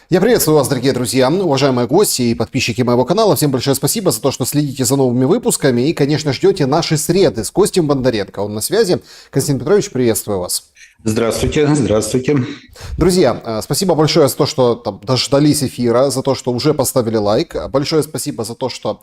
Я приветствую вас, дорогие друзья, уважаемые гости и подписчики моего канала. Всем большое спасибо за то, что следите за новыми выпусками и, конечно, ждете наши среды с Костем Бондаренко. Он на связи. Константин Петрович, приветствую вас. Здравствуйте, здравствуйте. Друзья, спасибо большое за то, что там, дождались эфира, за то, что уже поставили лайк. Большое спасибо за то, что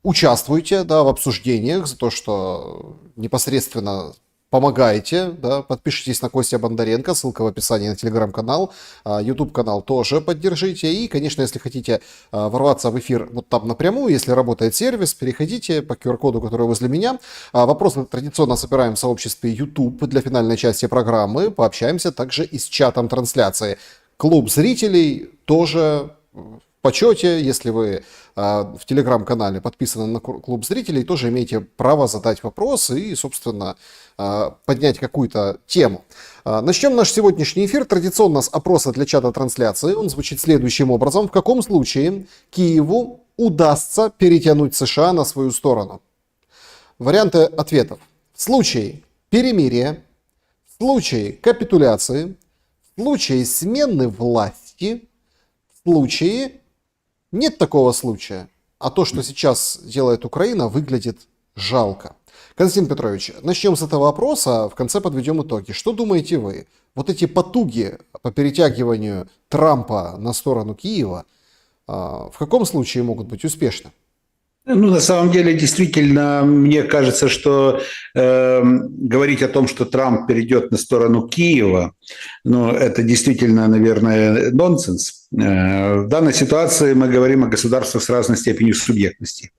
участвуете, да, в обсуждениях, за то, что непосредственно помогаете, да, подпишитесь на Костя Бондаренко, ссылка в описании на телеграм-канал, YouTube-канал тоже поддержите. И, конечно, если хотите ворваться в эфир вот там напрямую, если работает сервис, переходите по QR-коду, который возле меня. Вопросы традиционно собираем в сообществе YouTube для финальной части программы. Пообщаемся также и с чатом трансляции. Клуб зрителей тоже в почете. Если вы в телеграм-канале подписаны на клуб зрителей, тоже имеете право задать вопрос и, собственно, поднять какую-то тему. Начнем наш сегодняшний эфир традиционно с опроса для чата трансляции. Он звучит следующим образом. В каком случае Киеву удастся перетянуть США на свою сторону? Варианты ответов. В случае перемирия, в случае капитуляции, в случае смены власти, в случае нет такого случая, а то, что сейчас делает Украина, выглядит жалко. Константин Петрович, начнем с этого вопроса, в конце подведем итоги. Что думаете вы? Вот эти потуги по перетягиванию Трампа на сторону Киева в каком случае могут быть успешны? Ну, на самом деле, действительно, мне кажется, что говорить о том, что Трамп перейдет на сторону Киева, ну, это действительно, наверное, нонсенс. В данной ситуации мы говорим о государствах с разной степенью субъектности.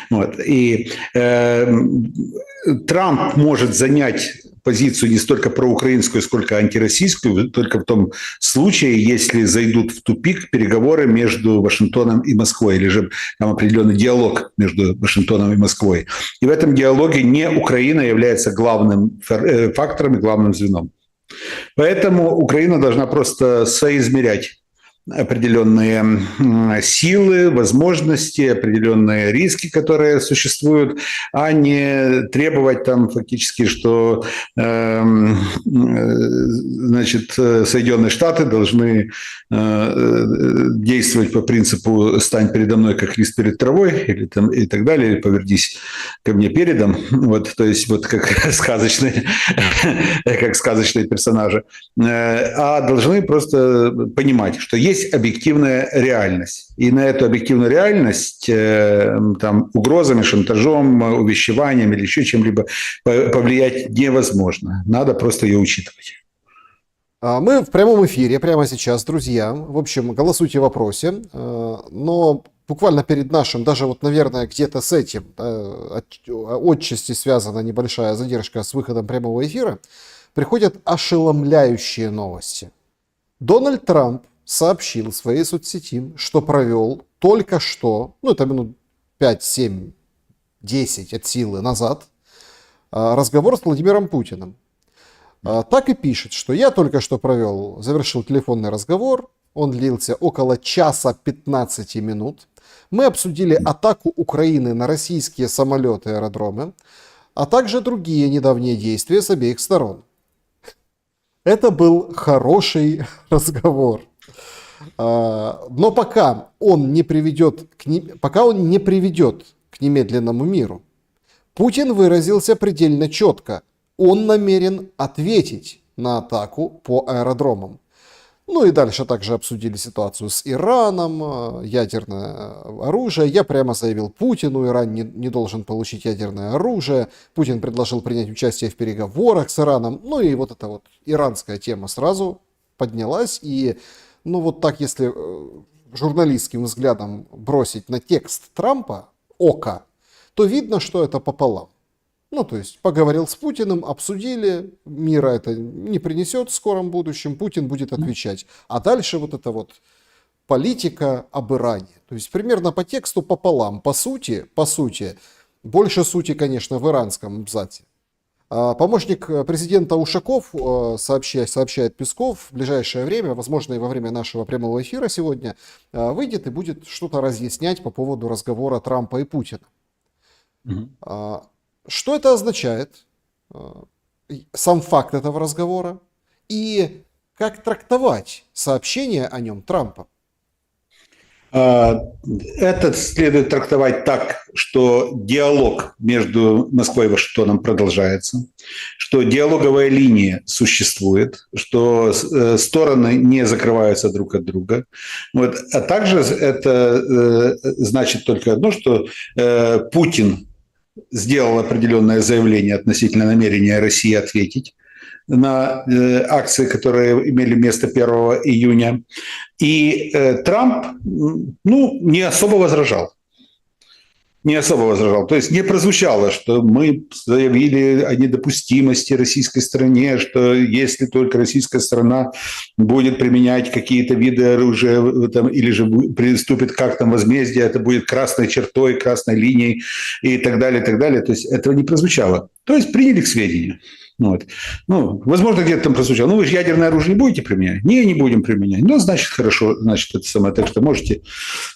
Вот. И Трамп может занять позицию не столько проукраинскую, сколько антироссийскую, только в том случае, если зайдут в тупик переговоры между Вашингтоном и Москвой, или же там определенный диалог между Вашингтоном и Москвой. И в этом диалоге не Украина является главным фактором и главным звеном. Поэтому Украина должна просто соизмерять определенные силы, возможности, определенные риски, которые существуют, а не требовать там фактически, что значит, Соединенные Штаты должны действовать по принципу «стань передо мной, как лист перед травой» или там, и так далее, или «повернись ко мне передом». Вот, то есть вот как сказочные персонажи. А должны просто понимать, что есть объективная реальность. И на эту объективную реальность там, угрозами, шантажом, увещеванием или еще чем-либо повлиять невозможно. Надо просто ее учитывать. Мы в прямом эфире прямо сейчас, друзья. В общем, голосуйте в вопросе. Но буквально перед нашим, даже вот, наверное, где-то с этим, отчасти связана небольшая задержка с выходом прямого эфира, приходят ошеломляющие новости. Дональд Трамп сообщил в своей соцсети, что провел только что, ну это минут 5, 7, 10 от силы назад, разговор с Владимиром Путиным. Так и пишет, что я только что завершил телефонный разговор, он длился около часа 15 минут. Мы обсудили атаку Украины на российские самолеты и аэродромы, а также другие недавние действия с обеих сторон. Это был хороший разговор. Но пока он не приведет к немедленному миру, Путин выразился предельно четко. Он намерен ответить на атаку по аэродромам. Ну и дальше также обсудили ситуацию с Ираном, ядерное оружие. Я прямо заявил Путину, Иран не должен получить ядерное оружие. Путин предложил принять участие в переговорах с Ираном. Ну и вот эта вот иранская тема сразу поднялась. И ну вот так, если журналистским взглядом бросить на текст Трампа око, то видно, что это пополам. Ну, то есть, поговорил с Путиным, обсудили, мира это не принесет в скором будущем, Путин будет отвечать. А дальше вот это вот политика об Иране. То есть, примерно по тексту пополам. По сути, больше сути, конечно, в иранском абзаце. Помощник президента Ушаков, сообщает Песков, в ближайшее время, возможно, и во время нашего прямого эфира сегодня, выйдет и будет что-то разъяснять по поводу разговора Трампа и Путина. Что это означает, сам факт этого разговора, и как трактовать сообщение о нем Трампа? Это следует трактовать так, что диалог между Москвой и Вашингтоном продолжается, что диалоговая линия существует, что стороны не закрываются друг от друга. Вот. А также это значит только одно, что Путин сделал определенное заявление относительно намерения России ответить на акции, которые имели место 1 июня. И Трамп не особо возражал. Не особо возражал. То есть не прозвучало, что мы заявили о недопустимости российской стране, что если только российская страна будет применять какие-то виды оружия или же приступит к актам возмездия, это будет красной чертой, красной линией и так далее, и так далее. То есть этого не прозвучало. То есть приняли к сведению. Вот. Возможно, где-то там прозвучало. Вы же ядерное оружие не будете применять? Не будем применять. Значит, хорошо, значит, это самое. Так что можете.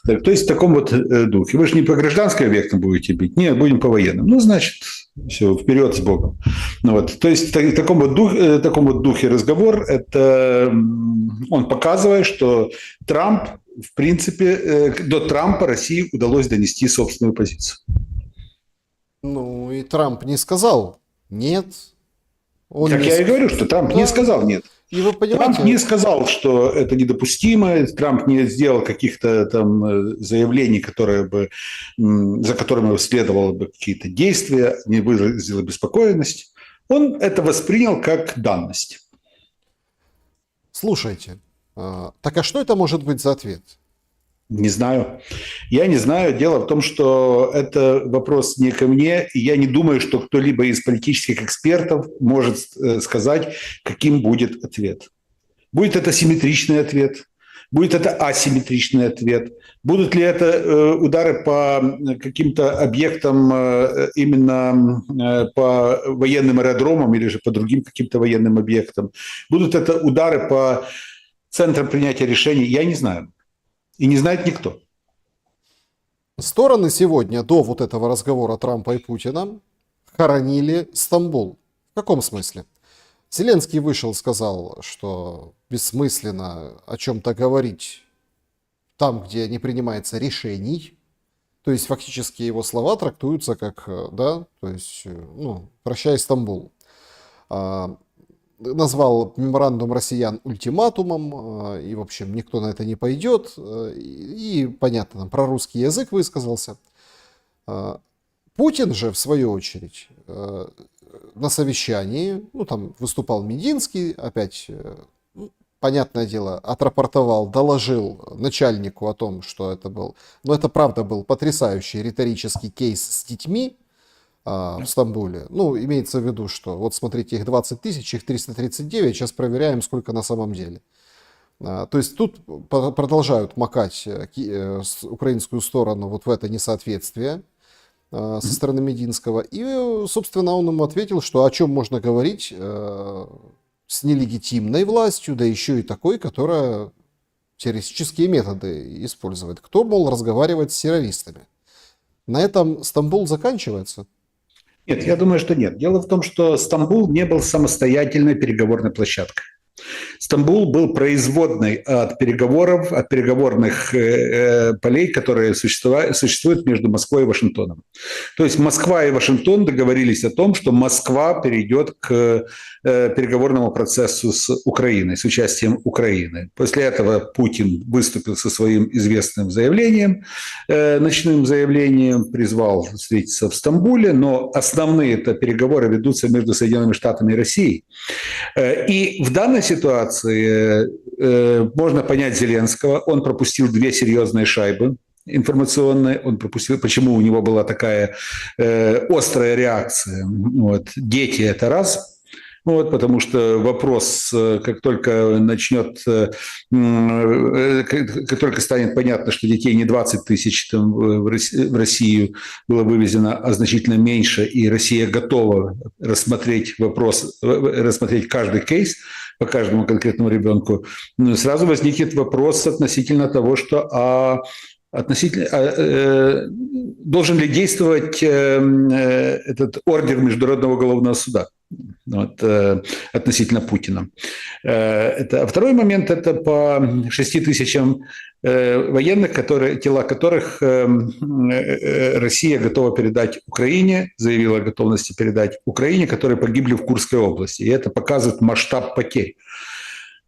То есть в таком вот духе. Вы же не по гражданской объектам будете бить? Нет, будем по военным. Значит, все, вперед с Богом. То есть в таком вот духе разговор, это он показывает, что Трамп, в принципе, до Трампа России удалось донести собственную позицию. И Трамп не сказал «нет». Я и говорю, что Трамп не сказал «нет». И вы понимаете... Трамп не сказал, что это недопустимо. Трамп не сделал каких-то там заявлений, за которыми следовало бы какие-то действия, не выразил беспокоенность. Он это воспринял как данность. Слушайте, так а что это может быть за ответ? Не знаю. Я не знаю. Дело в том, что это вопрос не ко мне. И я не думаю, что кто-либо из политических экспертов может сказать, каким будет ответ. Будет это симметричный ответ? Будет это асимметричный ответ? Будут ли это удары по каким-то объектам, именно по военным аэродромам или же по другим каким-то военным объектам? Будут это удары по центрам принятия решений? Я не знаю. И не знает никто. Стороны сегодня до вот этого разговора Трампа и Путина хоронили Стамбул. В каком смысле? Зеленский вышел, сказал, что бессмысленно о чем-то говорить там, где не принимается решений. То есть фактически его слова трактуются как, прощай, Стамбул. Назвал меморандум россиян ультиматумом, и, в общем, никто на это не пойдет. И, понятно, там про русский язык высказался. Путин же, в свою очередь, на совещании, там выступал Мединский, опять, понятное дело, отрапортовал, доложил начальнику о том, что это был. Но это, правда, был потрясающий риторический кейс с детьми в Стамбуле. Имеется в виду, что вот смотрите, их 20 тысяч, их 339, сейчас проверяем, сколько на самом деле. То есть тут продолжают макать украинскую сторону вот в это несоответствие со стороны Мединского. И, собственно, он ему ответил, что о чем можно говорить с нелегитимной властью, да еще и такой, которая террористические методы использует. Кто, мол, разговаривает с террористами? На этом Стамбул заканчивается? Нет, я думаю, что нет. Дело в том, что Стамбул не был самостоятельной переговорной площадкой. Стамбул был производной от переговоров, от переговорных полей, которые существуют между Москвой и Вашингтоном. То есть Москва и Вашингтон договорились о том, что Москва перейдет к переговорному процессу с Украиной, с участием Украины. После этого Путин выступил со своим известным заявлением, ночным заявлением, призвал встретиться в Стамбуле, но основные это переговоры ведутся между Соединенными Штатами и Россией. И в данной ситуации можно понять Зеленского. Он пропустил 2 серьезные шайбы информационные. Он пропустил, почему у него была такая острая реакция. Дети – это раз. Потому что вопрос, как только станет понятно, что детей не 20 тысяч в Россию было вывезено, а значительно меньше, и Россия готова рассмотреть каждый кейс по каждому конкретному ребенку, сразу возникнет вопрос относительно того, что должен ли действовать этот ордер Международного уголовного суда. вот, относительно Путина. А второй момент – это по 6 тысячам военных, тела которых Россия готова передать Украине, заявила о готовности передать Украине, которые погибли в Курской области. И это показывает масштаб потерь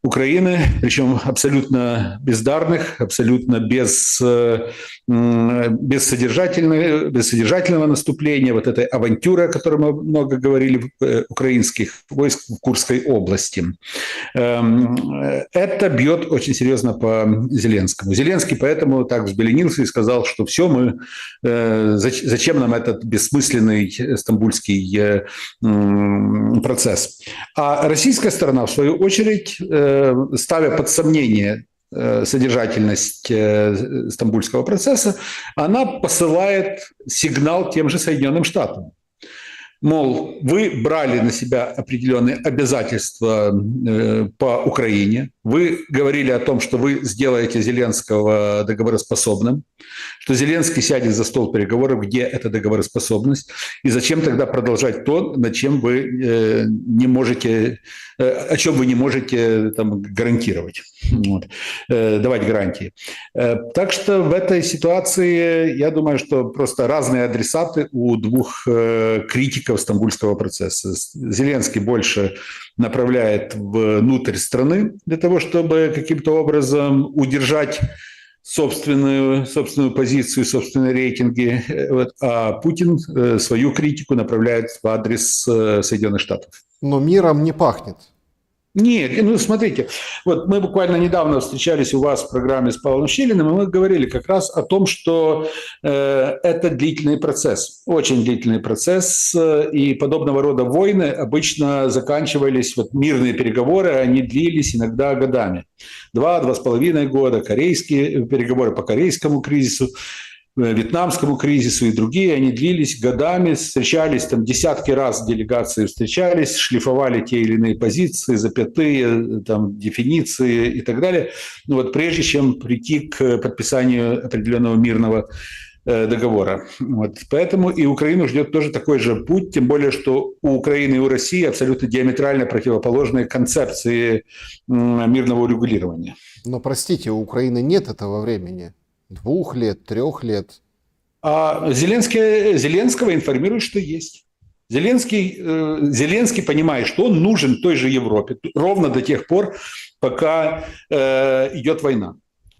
Украины, причем абсолютно бездарных, абсолютно бессодержательного наступления, вот этой авантюры, о которой мы много говорили, украинских войск в Курской области. Это бьет очень серьезно по Зеленскому. Зеленский поэтому так взбеленился и сказал, что все, зачем нам этот бессмысленный стамбульский процесс. А российская сторона, в свою очередь, ставя под сомнение содержательность стамбульского процесса, она посылает сигнал тем же Соединенным Штатам. Мол, вы брали на себя определенные обязательства по Украине, вы говорили о том, что вы сделаете Зеленского договороспособным, что Зеленский сядет за стол переговоров, где эта договороспособность, и зачем тогда продолжать то, над чем вы не можете, о чем вы не можете там, гарантировать, вот, давать гарантии. Так что в этой ситуации, я думаю, что просто разные адресаты у двух критиков стамбульского процесса. Зеленский больше направляет внутрь страны для того, чтобы каким-то образом удержать собственную позицию, собственные рейтинги, а Путин свою критику направляет в адрес Соединенных Штатов. Но миром не пахнет. Нет, ну смотрите, вот мы буквально недавно встречались у вас в программе с Павлом Щелиным, и мы говорили как раз о том, что это длительный процесс, очень длительный процесс, и подобного рода войны обычно заканчивались, вот мирные переговоры, они длились иногда годами. 2-2,5 года, корейские переговоры по корейскому кризису, вьетнамскому кризису и другие, они длились годами, встречались там десятки раз делегации встречались, шлифовали те или иные позиции, запятые, там, дефиниции и так далее, ну, вот, прежде чем прийти к подписанию определенного мирного договора. Вот. Поэтому и Украину ждет тоже такой же путь, тем более, что у Украины и у России абсолютно диаметрально противоположные концепции мирного урегулирования. Но, простите, у Украины нет этого времени. 2 лет, 3 лет. А Зеленского информируют, что есть. Зеленский понимает, что он нужен той же Европе ровно до тех пор, пока идет война.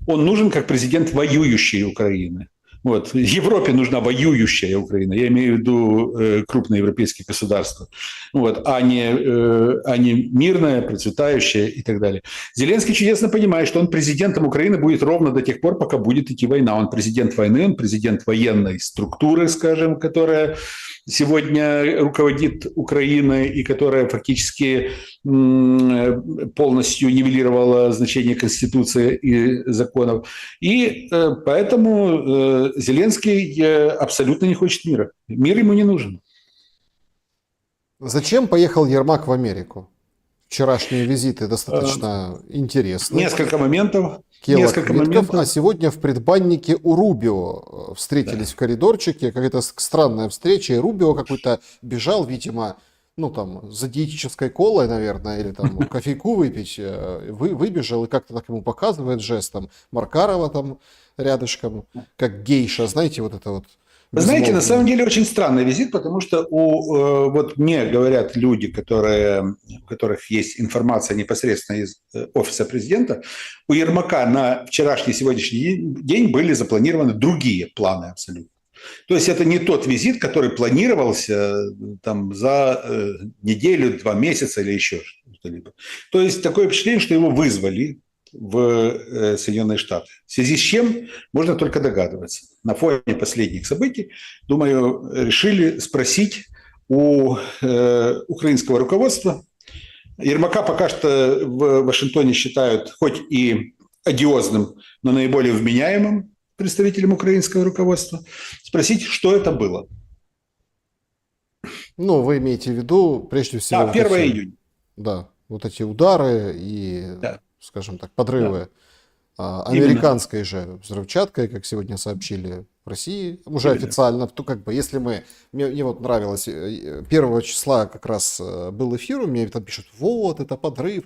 Он нужен как президент воюющей Украины. Вот. Европе нужна воюющая Украина, я имею в виду крупные европейские государства, вот, а не мирная, процветающая и так далее. Зеленский чудесно понимает, что он президентом Украины будет ровно до тех пор, пока будет идти война. Он президент войны, он президент военной структуры, скажем, которая сегодня руководит Украиной и которая фактически полностью нивелировала значение Конституции и законов. И поэтому Зеленский абсолютно не хочет мира. Мир ему не нужен. Зачем поехал Ермак в Америку? Вчерашние визиты достаточно интересны. Несколько моментов. А сегодня в предбаннике у Рубио встретились в коридорчике. Какая-то странная встреча. И Рубио какой-то бежал, видимо, ну там за диетической колой, наверное, или там кофейку выпить. Выбежал и как-то так ему показывает жестом. Маркарова там рядышком, как гейша, знаете, вот это вот. Вы знаете, на самом деле очень странный визит, потому что вот мне говорят люди, у которых есть информация непосредственно из офиса президента, у Ермака на вчерашний и сегодняшний день были запланированы другие планы абсолютно. То есть это не тот визит, который планировался там за неделю, 2 месяца или еще что-либо. То есть такое впечатление, что его вызвали в Соединенные Штаты. В связи с чем можно только догадываться. На фоне последних событий, думаю, решили спросить у украинского руководства. Ермака пока что в Вашингтоне считают хоть и одиозным, но наиболее вменяемым представителем украинского руководства. Спросить, что это было. Ну, вы имеете в виду, прежде всего... Да, 1 июня. Да, вот эти удары и... Да. Скажем так, подрывы американской же взрывчаткой, как сегодня сообщили в России, уже официально. То как бы, если мне вот нравилось, 1 числа как раз был эфир, мне там пишут, вот, это подрыв.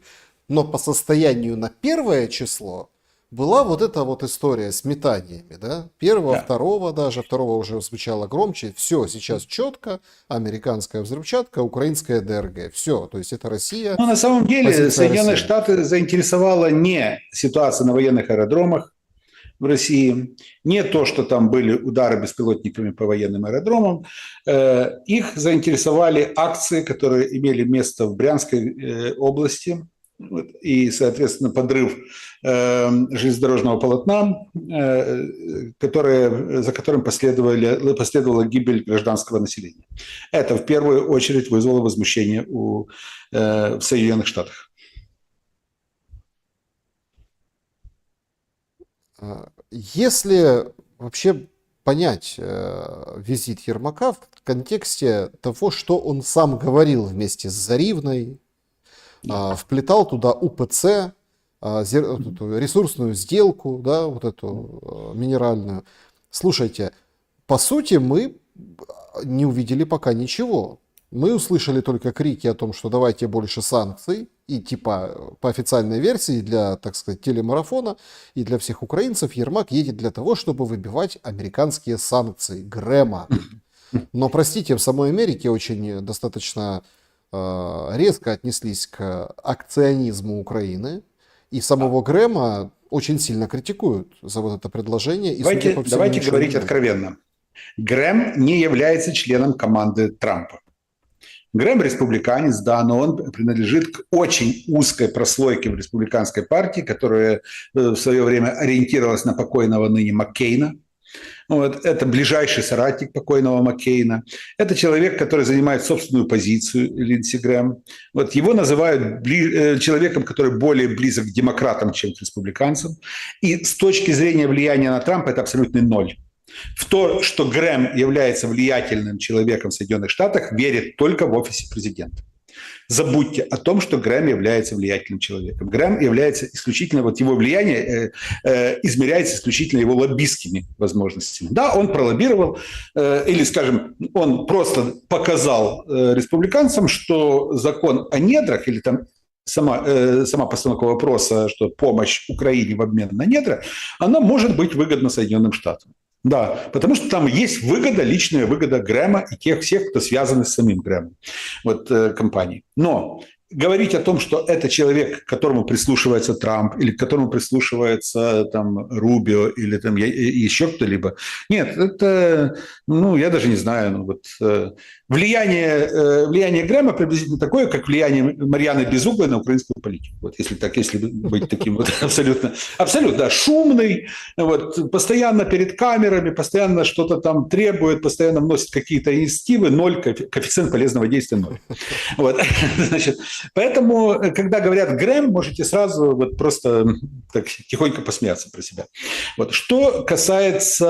Но по состоянию на 1 число была вот эта вот история с метаниями, да? 1-го, Да. 2-го даже, 2-го уже звучало громче. Все, сейчас четко, американская взрывчатка, украинская ДРГ. Все, то есть это Россия. Но на самом деле позиция Соединенные России. Штаты заинтересовала не ситуация на военных аэродромах в России, не то, что там были удары беспилотниками по военным аэродромам. Их заинтересовали акции, которые имели место в Брянской области, и, соответственно, подрыв железнодорожного полотна, за которым последовала гибель гражданского населения. Это в первую очередь вызвало возмущение в Соединенных Штатах. Если вообще понять визит Ермака в контексте того, что он сам говорил вместе с Заривной, вплетал туда УПЦ, ресурсную сделку, да, вот эту минеральную. Слушайте, по сути, мы не увидели пока ничего. Мы услышали только крики о том, что давайте больше санкций, и типа по официальной версии для, так сказать, телемарафона и для всех украинцев Ермак едет для того, чтобы выбивать американские санкции Грэма. Но, простите, в самой Америке очень достаточно резко отнеслись к акционизму Украины, и самого Грэма очень сильно критикуют за вот это предложение. И, давайте говорить откровенно. Грэм не является членом команды Трампа. Грэм республиканец, да, но он принадлежит к очень узкой прослойке в республиканской партии, которая в свое время ориентировалась на покойного ныне Маккейна. Вот, это ближайший соратник покойного Маккейна. Это человек, который занимает собственную позицию, Линдси Грэм. Вот, его называют человеком, который более близок к демократам, чем к республиканцам. И с точки зрения влияния на Трампа это абсолютный ноль. В то, что Грэм является влиятельным человеком в Соединенных Штатах, верит только в офисе президента. Забудьте о том, что Грэм является влиятельным человеком. Грэм является исключительно, вот его влияние измеряется исключительно его лоббистскими возможностями. Да, он пролоббировал, или, скажем, он просто показал республиканцам, что закон о недрах, или там сама постановка вопроса, что помощь Украине в обмен на недра, она может быть выгодна Соединенным Штатам. Да, потому что там есть выгода, личная выгода Грэма и тех всех, кто связаны с самим Грэмом, вот, компанией. Но говорить о том, что это человек, к которому прислушивается Трамп, или к которому прислушивается там Рубио, или там еще кто-либо, нет, это, ну, я даже не знаю, ну, вот, влияние Грэма приблизительно такое, как влияние Марьяны Безуглой на украинскую политику. Вот, если быть таким вот абсолютно шумный, вот, постоянно перед камерами, постоянно что-то там требует, постоянно вносит какие-то инициативы, 0, коэффициент полезного действия 0. Вот, значит, поэтому, когда говорят Грэм, можете сразу вот просто так тихонько посмеяться про себя. Вот. Что касается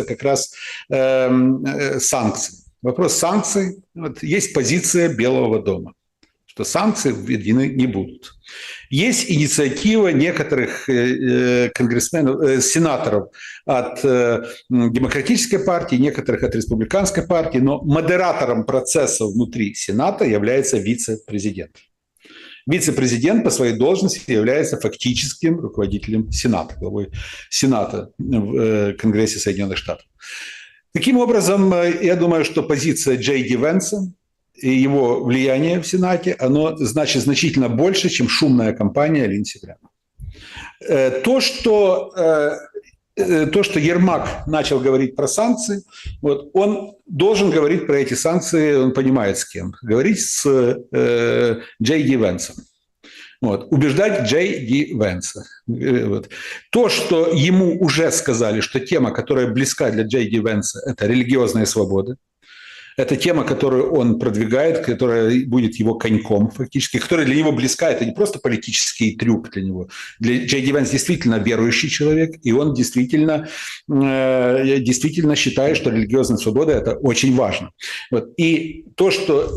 как раз санкций. Вопрос санкций. Вот, есть позиция Белого дома, что санкции введены не будут. Есть инициатива некоторых конгрессменов, сенаторов от Демократической партии, некоторых от Республиканской партии, но модератором процесса внутри Сената является вице-президент. Вице-президент по своей должности является фактическим руководителем Сената, главой Сената в Конгрессе Соединенных Штатов. Таким образом, я думаю, что позиция Джей Ди Венса и его влияние в Сенате, оно значит значительно больше, чем шумная кампания Линдси Грэма. То, что Ермак начал говорить про санкции, вот, он должен говорить про эти санкции, он понимает с кем. Говорить с Джей Ди Венсом. Вот, убеждать Джей Ди Венса. Вот. То, что ему уже сказали, что тема, которая близка для Джей Ди Венса, это религиозная свобода. Это тема, которую он продвигает, которая будет его коньком фактически, которая для него близка. Это не просто политический трюк для него. Джей Ди Венс действительно верующий человек, и он действительно считает, что религиозная свобода – это очень важно. Вот. И то, что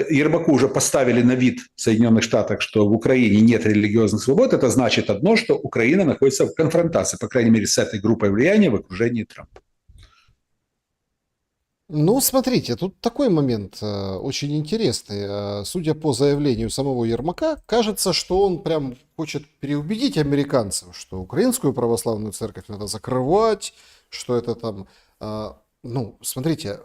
Ермаку уже поставили на вид в Соединенных Штатах, что в Украине нет религиозных свобод, это значит одно, что Украина находится в конфронтации, по крайней мере, с этой группой влияния в окружении Трампа. Ну, смотрите, тут такой момент очень интересный. Судя по заявлению самого Ермака, кажется, что он прям хочет переубедить американцев, что украинскую православную церковь надо закрывать, что это там... ну, смотрите,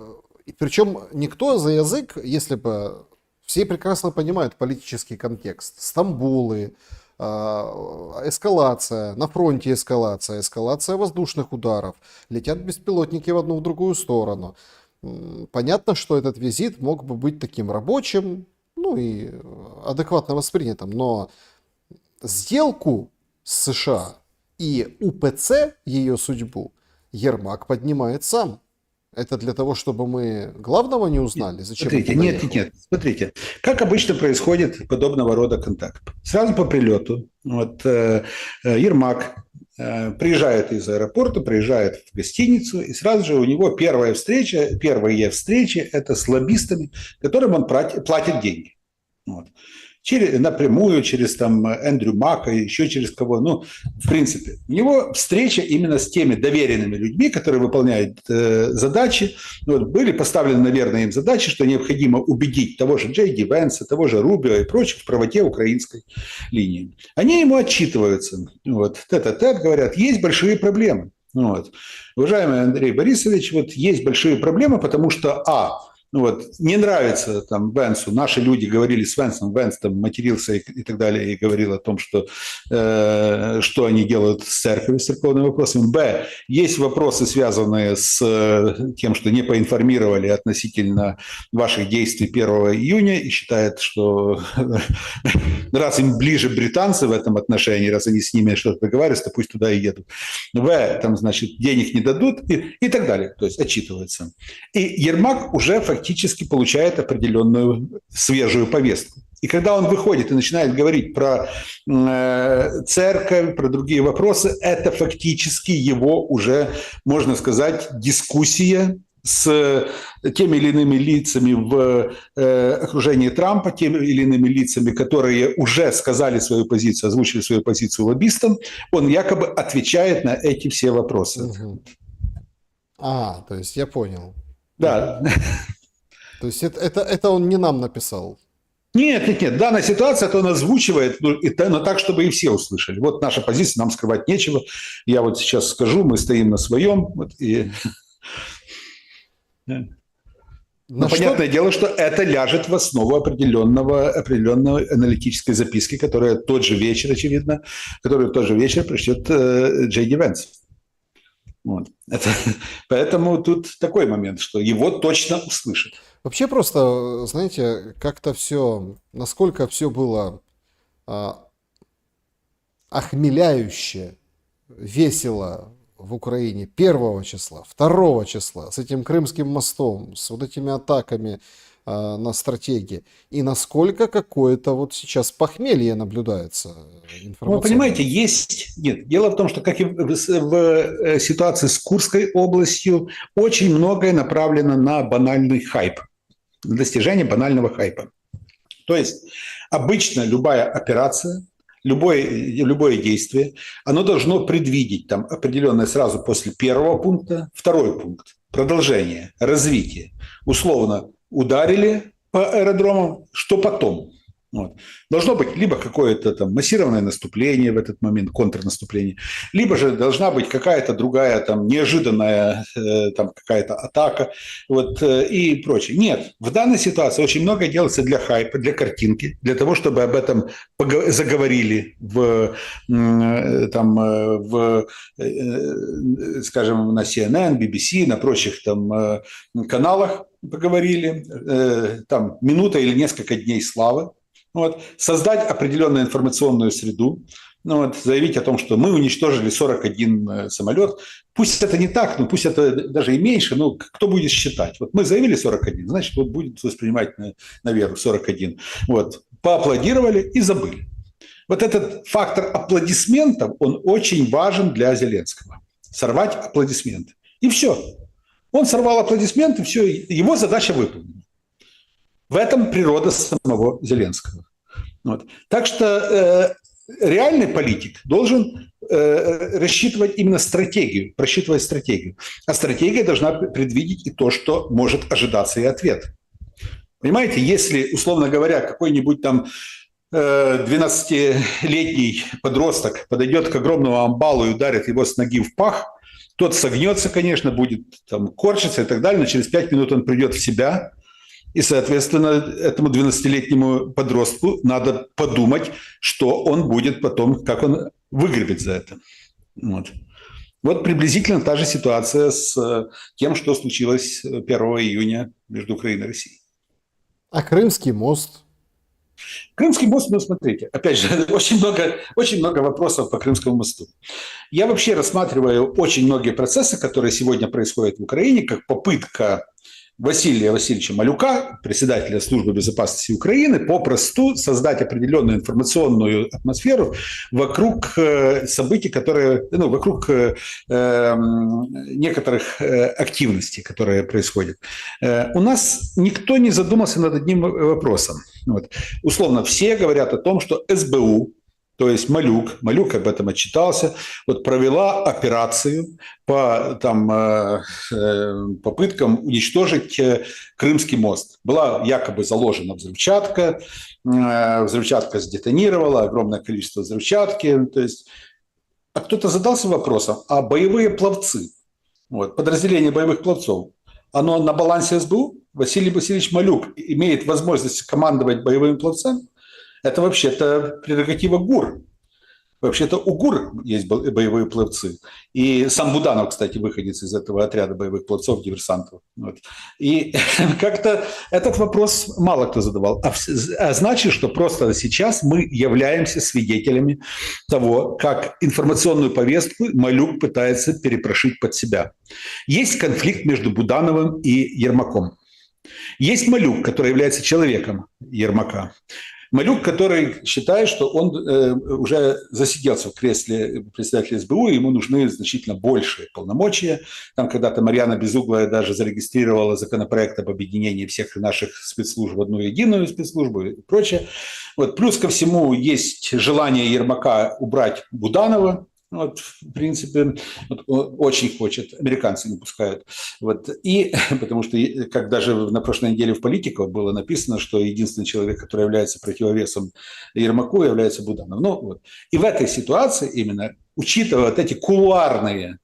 причем никто за язык, если бы... Все прекрасно понимают политический контекст. Стамбулы, эскалация, на фронте эскалация воздушных ударов, летят беспилотники в одну в другую сторону. Понятно, что этот визит мог бы быть таким рабочим, ну и адекватно воспринятым, но сделку с США и УПЦ, ее судьбу, Ермак поднимает сам. Это для того, чтобы мы главного не узнали? Зачем? Смотрите, нет. Смотрите, как обычно происходит подобного рода контакт. Сразу по прилету Ермак приезжает из аэропорта, приезжает в гостиницу, и сразу же у него первые встречи это с лоббистами, которым он платит деньги. Вот. Напрямую, через там Эндрю Мака, еще через кого. Ну, в принципе, у него встреча именно с теми доверенными людьми, которые выполняют задачи. Вот, были поставлены, наверное, им задачи, что необходимо убедить того же Джей Ди Венса, того же Рубио и прочих в правоте украинской линии. Они ему отчитываются. Вот, тет-а-тет говорят, есть большие проблемы. Вот. Уважаемый Андрей Борисович, вот есть большие проблемы, потому что вот, не нравится там Венсу, наши люди говорили с Венсом, Венс там матерился и так далее, и говорил о том, что они делают с церковью, с церковными вопросами. Б, есть вопросы, связанные с тем, что не поинформировали относительно ваших действий 1 июня, и считает, что раз им ближе британцы в этом отношении, раз они с ними что-то договариваются, то пусть туда и едут. В, там, значит, денег не дадут и так далее, то есть отчитывается. И Ермак уже фактически получает определенную свежую повестку. И когда он выходит и начинает говорить про церковь, про другие вопросы, это фактически его уже, можно сказать, дискуссия с теми или иными лицами в окружении Трампа, теми или иными лицами, которые уже сказали свою позицию, озвучили свою позицию лоббистам, он якобы отвечает на эти все вопросы. Угу. То есть я понял. Да. То есть это он не нам написал? Нет. Данная ситуация, это он озвучивает, но так, чтобы и все услышали. Вот наша позиция, нам скрывать нечего. Я вот сейчас скажу, мы стоим на своем. Вот, но понятное дело, что это ляжет в основу определенной аналитической записки, которая тот же вечер, очевидно, которую в тот же вечер пришлет Джей Ди Венс. Вот. Поэтому тут такой момент, что его точно услышат. Вообще просто, знаете, как-то все, насколько все было охмеляюще, весело в Украине 1 числа, 2 числа, с этим Крымским мостом, с вот этими атаками на стратегии, и насколько какое-то вот сейчас похмелье наблюдается информационное. Вы понимаете, Нет, дело в том, что, как и в ситуации с Курской областью, очень многое направлено на банальный хайп, на достижение банального хайпа. То есть обычно любая операция, любое действие, оно должно предвидеть там определенное сразу после 1 пункта, 2 пункт, продолжение, развитие. Условно ударили по аэродромам, что потом? Вот. Должно быть либо какое-то там массированное наступление в этот момент, контрнаступление, либо же должна быть какая-то другая там неожиданная там какая-то атака, вот, и прочее. Нет, в данной ситуации очень многое делается для хайпа, для картинки, для того, чтобы об этом заговорили скажем, на CNN, BBC, на прочих там каналах поговорили, там минута или несколько дней славы. Вот, создать определенную информационную среду, ну, вот, заявить о том, что мы уничтожили 41 самолет. Пусть это не так, но пусть это даже и меньше, но кто будет считать? Вот мы заявили 41, значит, вот будет воспринимать на веру 41. Вот, поаплодировали и забыли. Вот этот фактор аплодисментов, он очень важен для Зеленского. Сорвать аплодисменты. И все. Он сорвал аплодисменты, все, его задача выполнена. В этом природа самого Зеленского. Вот. Так что реальный политик должен рассчитывать именно стратегию, просчитывать стратегию. А стратегия должна предвидеть и то, что может ожидаться и ответ. Понимаете, если, условно говоря, какой-нибудь там 12-летний подросток подойдет к огромному амбалу и ударит его с ноги в пах, тот согнется, конечно, будет там корчиться и так далее, но через 5 минут он придет в себя, и, соответственно, этому 12-летнему подростку надо подумать, что он будет потом, как он выгребет за это. Вот. Вот приблизительно та же ситуация с тем, что случилось 1 июня между Украиной и Россией. А Крымский мост? Крымский мост, ну, смотрите, опять же, очень много вопросов по Крымскому мосту. Я вообще рассматриваю очень многие процессы, которые сегодня происходят в Украине, как попытка Василия Васильевича Малюка, председателя Службы безопасности Украины, попросту создать определенную информационную атмосферу вокруг событий, которые, ну, вокруг некоторых активностей, которые происходят. У нас никто не задумался над одним вопросом. Вот. Условно, все говорят о том, что СБУ, то есть Малюк об этом отчитался, вот провела операцию по попыткам уничтожить Крымский мост. Была якобы заложена взрывчатка, взрывчатка сдетонировала, огромное количество взрывчатки. То есть, а кто-то задался вопросом, а боевые пловцы, вот, подразделение боевых пловцов, оно на балансе СБУ? Василий Васильевич Малюк имеет возможность командовать боевыми пловцами? Это вообще-то прерогатива ГУР. Вообще-то у ГУР есть боевые пловцы. И сам Буданов, кстати, выходец из этого отряда боевых пловцов, диверсантов. Вот. И как-то этот вопрос мало кто задавал. А значит, что просто сейчас мы являемся свидетелями того, как информационную повестку Малюк пытается перепрошить под себя. Есть конфликт между Будановым и Ермаком. Есть Малюк, который является человеком Ермака. Малюк, который считает, что он уже засиделся в кресле председателя СБУ, и ему нужны значительно большие полномочия. Там когда-то Марьяна Безуглая даже зарегистрировала законопроект об объединении всех наших спецслужб в одну единую спецслужбу и прочее. Вот. Плюс ко всему есть желание Ермака убрать Буданова. Вот, в принципе, вот, очень хочет, американцы не пускают. Вот, и потому что, как даже на прошлой неделе в «Политико» было написано, что единственный человек, который является противовесом Ермаку, является Буданов. Ну, вот. И в этой ситуации именно, учитывая вот эти кулуарные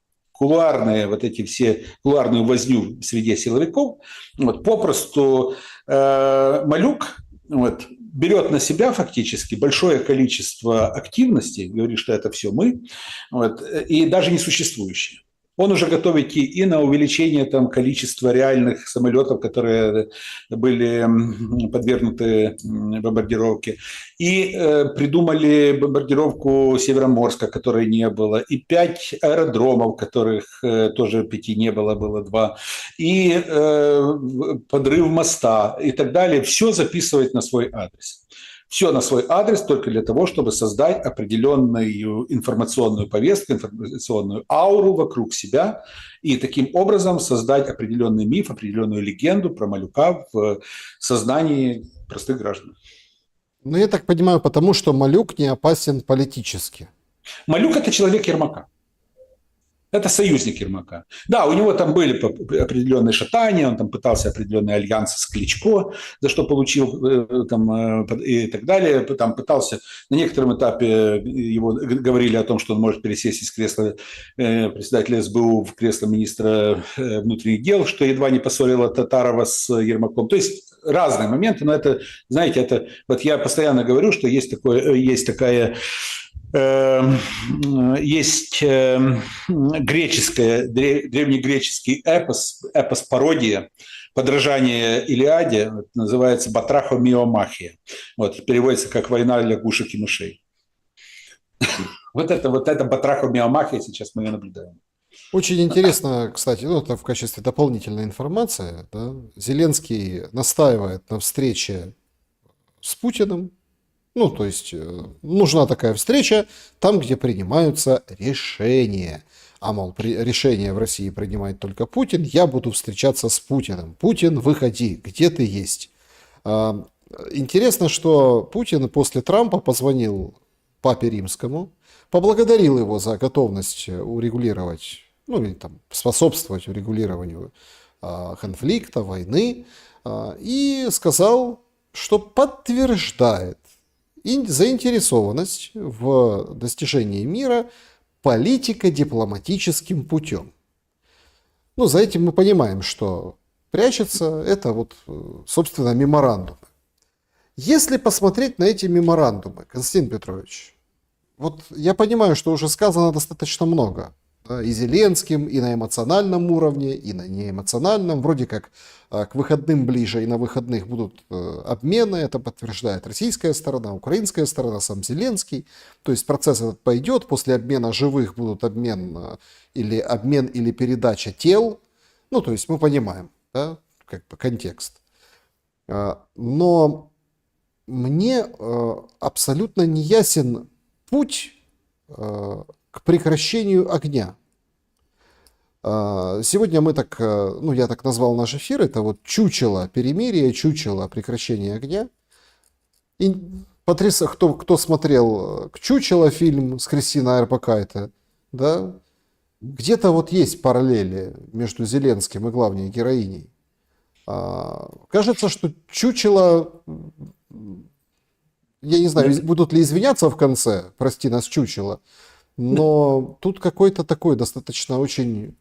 вот эти все, кулуарную возню в среде силовиков, вот, попросту Малюк вот, берет на себя фактически большое количество активностей, говорит, что это все мы, вот, и даже несуществующие. Он уже готов идти и на увеличение там, количества реальных самолетов, которые были подвергнуты бомбардировке. И придумали бомбардировку Североморска, которой не было. И 5 аэродромов, которых тоже 5 не было, было 2. И подрыв моста и так далее. Все записывать на свой адрес. Все на свой адрес только для того, чтобы создать определенную информационную повестку, информационную ауру вокруг себя и таким образом создать определенный миф, определенную легенду про Малюка в сознании простых граждан. Ну, я так понимаю, потому что Малюк не опасен политически. Малюк – это человек Ермака. Это союзник Ермака. Да, у него там были определенные шатания, он там пытался определенные альянсы с Кличко, за что получил там, и так далее. Там пытался, на некотором этапе его говорили о том, что он может пересесть из кресла председателя СБУ в кресло министра внутренних дел, что едва не поссорило Татарова с Ермаком. То есть разные моменты, но это, знаете, это вот я постоянно говорю, что есть древнегреческий эпос-пародия, подражание Илиаде, называется «Батрахомиомахия». Вот, переводится как «Война лягушек и мышей». Вот это батрахомиомахия, сейчас мы ее наблюдаем. Очень интересно, кстати, ну, это в качестве дополнительной информации, да, Зеленский настаивает на встрече с Путиным. Ну, то есть нужна такая встреча там, где принимаются решения. А, мол, решения в России принимает только Путин, я буду встречаться с Путиным. Путин, выходи, где ты есть? А, Интересно, что Путин после Трампа позвонил папе Римскому, поблагодарил его за готовность урегулировать, ну, или там способствовать урегулированию конфликта, войны, и сказал, что подтверждает заинтересованность в достижении мира политико-дипломатическим путем. Ну, за этим мы понимаем, что прячется это вот, собственно, меморандумы. Если посмотреть на эти меморандумы, Константин Петрович, вот я понимаю, что уже сказано достаточно много. Да, и Зеленским, и на эмоциональном уровне, и на неэмоциональном. Вроде как к выходным ближе, и на выходных будут обмены. Это подтверждает российская сторона, украинская сторона, сам Зеленский. То есть процесс этот пойдет. После обмена живых будут обмен или передача тел. Ну, то есть мы понимаем, да, как бы контекст. Но мне абсолютно не ясен путь к прекращению огня. Сегодня мы так, ну, я так назвал наш эфир, это вот чучело перемирия, чучело прекращения огня. И кто смотрел «Чучело» фильм с Кристиной Орбакайте, да, где-то вот есть параллели между Зеленским и главной героиней. Кажется, что чучело, я не знаю, будут ли извиняться в конце, прости нас, чучело, но тут какой-то такой достаточно очень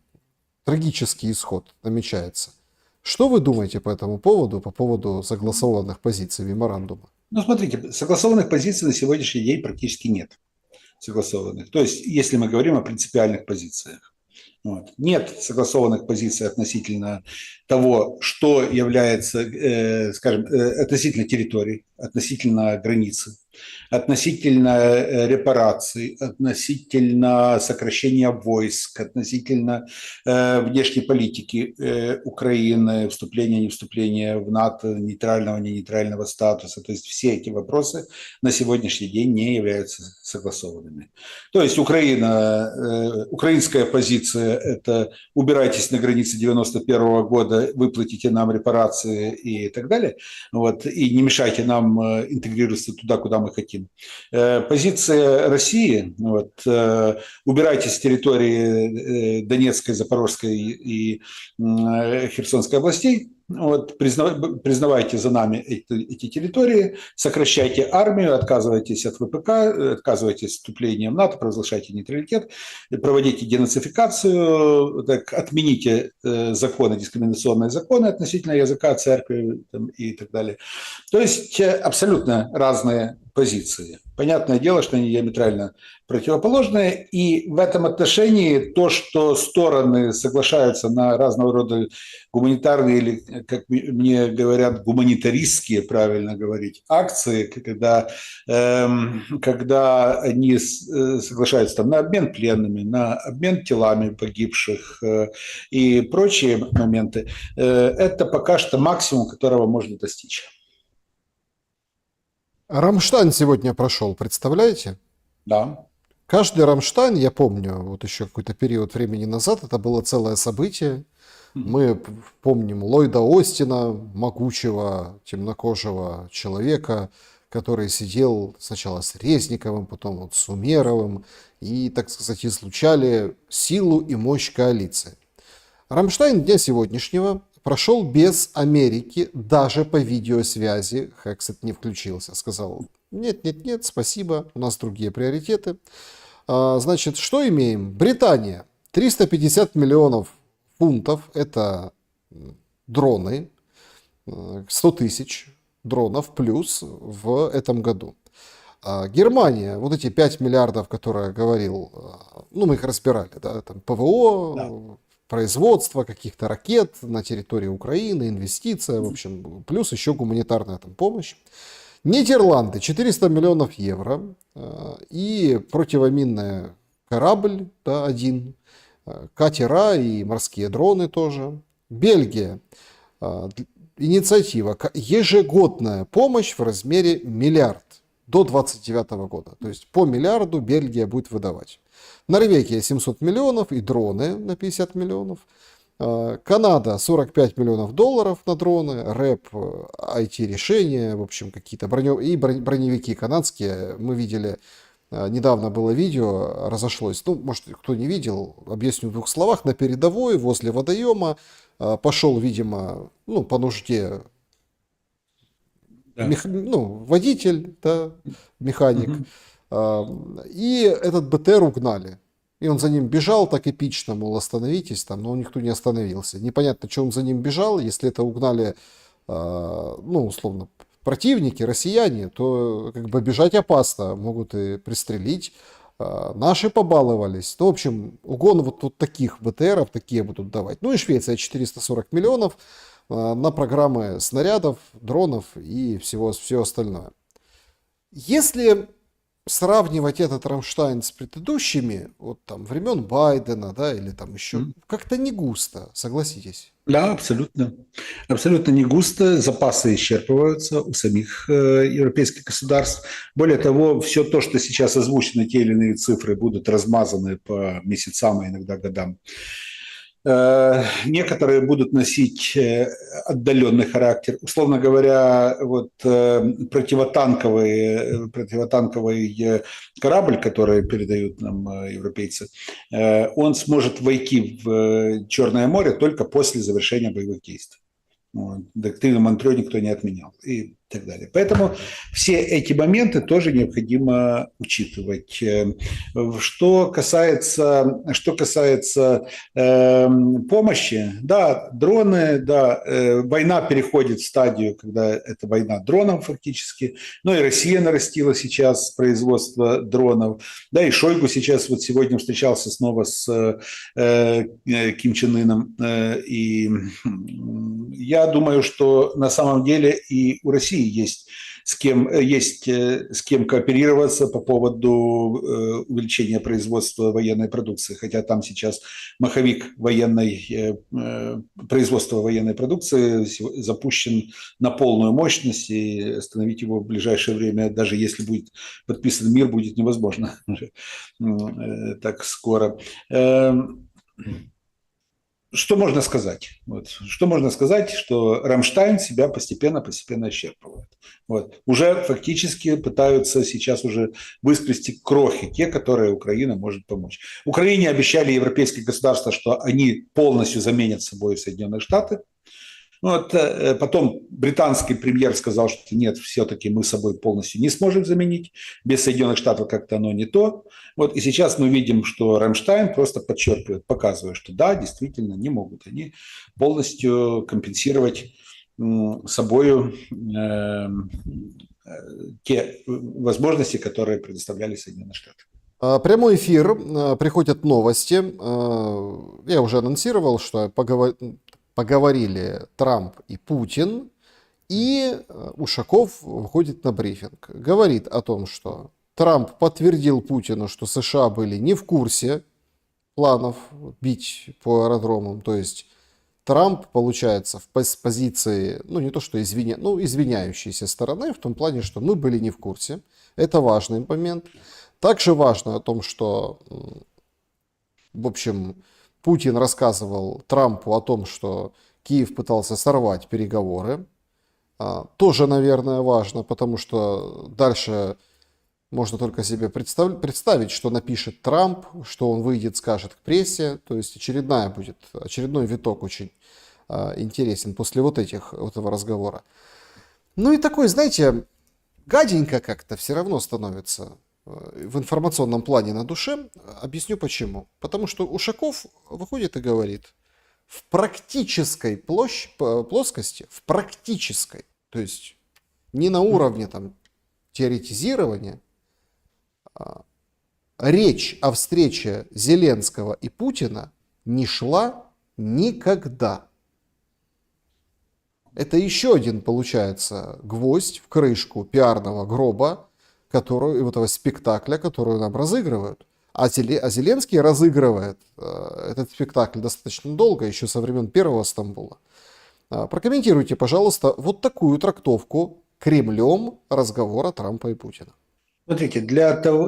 трагический исход намечается. Что вы думаете по этому поводу, по поводу согласованных позиций меморандума? Ну, смотрите, согласованных позиций на сегодняшний день практически нет. Согласованных. То есть, если мы говорим о принципиальных позициях. Вот. Нет согласованных позиций относительно того, что является, скажем, относительно территорий, относительно границы, относительно репараций, относительно сокращения войск, относительно внешней политики Украины, вступления, не вступления в НАТО, нейтрального, не нейтрального статуса. То есть все эти вопросы на сегодняшний день не являются согласованными. То есть украинская позиция – это убирайтесь на границе 91 года, выплатите нам репарации и так далее, вот, и не мешайте нам интегрироваться туда, куда мы хотим. Позиция России, вот, убирайтесь с территории Донецкой, Запорожской и Херсонской областей, вот, признавайте за нами эти территории, сокращайте армию, отказывайтесь от ВПК, отказывайтесь от вступления в НАТО, провозглашайте нейтралитет, проводите денацификацию, так, отмените законы, дискриминационные законы относительно языка, церкви там, и так далее. То есть абсолютно разные позиции. Понятное дело, что они диаметрально противоположные, и в этом отношении то, что стороны соглашаются на разного рода гуманитарные или, как мне говорят, гуманитаристские, правильно говорить, акции, когда они соглашаются там, на обмен пленными, на обмен телами погибших и прочие моменты, это пока что максимум, которого можно достичь. Рамштайн сегодня прошел, представляете? Да. Каждый Рамштайн, я помню, вот еще какой-то период времени назад, это было целое событие. Мы помним Ллойда Остина, могучего, темнокожего человека, который сидел сначала с Резниковым, потом вот с Умеровым, и, так сказать, излучали силу и мощь коалиции. Рамштайн дня сегодняшнего прошел без Америки, даже по видеосвязи. Хексет не включился, сказал: нет, спасибо, у нас другие приоритеты. Значит, что имеем? Британия. 350 миллионов фунтов, это дроны, 100 тысяч дронов плюс в этом году. Германия, вот эти 5 миллиардов, которые я говорил, ну, мы их разбирали, да, там ПВО, да, производство каких-то ракет на территории Украины, инвестиция, в общем, плюс еще гуманитарная там помощь. Нидерланды 400 миллионов евро и противоминный корабль, да, один, катера и морские дроны тоже. Бельгия. Инициатива ежегодная помощь в размере миллиард до 29 года. То есть по миллиарду Бельгия будет выдавать. Норвегия 700 миллионов и дроны на 50 миллионов. Канада 45 миллионов долларов на дроны, рэп, IT-решения, в общем, какие-то броневики канадские. Мы видели, недавно было видео, разошлось. Ну, может, кто не видел, объясню в двух словах. На передовой, возле водоема, пошел, видимо, ну, по нужде Да. водитель, да, механик. И этот БТР угнали. И он за ним бежал так эпично, мол, остановитесь там, но никто не остановился. Непонятно, что он за ним бежал. Если это угнали, ну, условно, противники, россияне, то как бы бежать опасно, могут и пристрелить. Наши побаловались. Ну, в общем, угон вот таких БТРов, такие будут давать. Ну и Швеция 440 миллионов на программы снарядов, дронов и все остальное. Если сравнивать этот Рамштайн с предыдущими, вот там, времен Байдена, да, или там еще, как-то не густо, согласитесь. Да, абсолютно. Абсолютно не густо. Запасы исчерпываются у самих европейских государств. Более того, все то, что сейчас озвучено, те или иные цифры будут размазаны по месяцам, а иногда годам. Некоторые будут носить отдаленный характер. Условно говоря, вот противотанковый корабль, который передают нам европейцы, он сможет войти в Черное море только после завершения боевых действий. Доктрину Монтрё никто не отменял и так далее. Поэтому все эти моменты тоже необходимо учитывать. Что касается помощи, да, дроны, да, война переходит в стадию, когда это война дронов фактически, но и Россия нарастила сейчас производство дронов, да, и Шойгу сейчас вот сегодня встречался снова с Ким Чен Ыном, и я думаю, что на самом деле и у России есть с кем кооперироваться по поводу увеличения производства военной продукции. Хотя там сейчас маховик производства военной продукции запущен на полную мощность, и остановить его в ближайшее время, даже если будет подписан мир, будет невозможно так скоро. Что можно сказать? Что можно сказать, что Рамштайн себя постепенно исчерпывает. Уже фактически пытаются сейчас уже выскрести крохи, те, которые Украина может помочь. Украине обещали европейские государства, что они полностью заменят собой Соединенные Штаты. Потом британский премьер сказал, что нет, все-таки мы собой полностью не сможем заменить. Без Соединенных Штатов как-то оно не то. И сейчас мы видим, что Рамштайн просто подчеркивает, показывая, что да, действительно, не могут они полностью компенсировать собою те возможности, которые предоставляли Соединенные Штаты. Прямой эфир, приходят новости. Я уже анонсировал, что поговорили Трамп и Путин, и Ушаков выходит на брифинг. Говорит о том, что Трамп подтвердил Путину, что США были не в курсе планов бить по аэродромам. То есть Трамп, получается, в позиции, ну не то что извиняющейся стороны, в том плане, что мы были не в курсе. Это важный момент. Также важно о том, что, в общем, Путин рассказывал Трампу о том, что Киев пытался сорвать переговоры. Тоже, наверное, важно, потому что дальше можно только себе представить, что напишет Трамп, что он выйдет, скажет к прессе. То есть очередной виток очень интересен после этого разговора. Ну и такой, знаете, гаденько как-то все равно становится в информационном плане на душе. Объясню почему. Потому что Ушаков выходит и говорит, в практической плоскости, то есть не на уровне там теоретизирования, речь о встрече Зеленского и Путина не шла никогда. Это еще один, получается, гвоздь в крышку пиарного гроба, этого спектакля, который нам разыгрывают. А Зеленский разыгрывает этот спектакль достаточно долго, еще со времен первого Стамбула. Прокомментируйте, пожалуйста, вот такую трактовку Кремлем разговора Трампа и Путина. Смотрите, для того,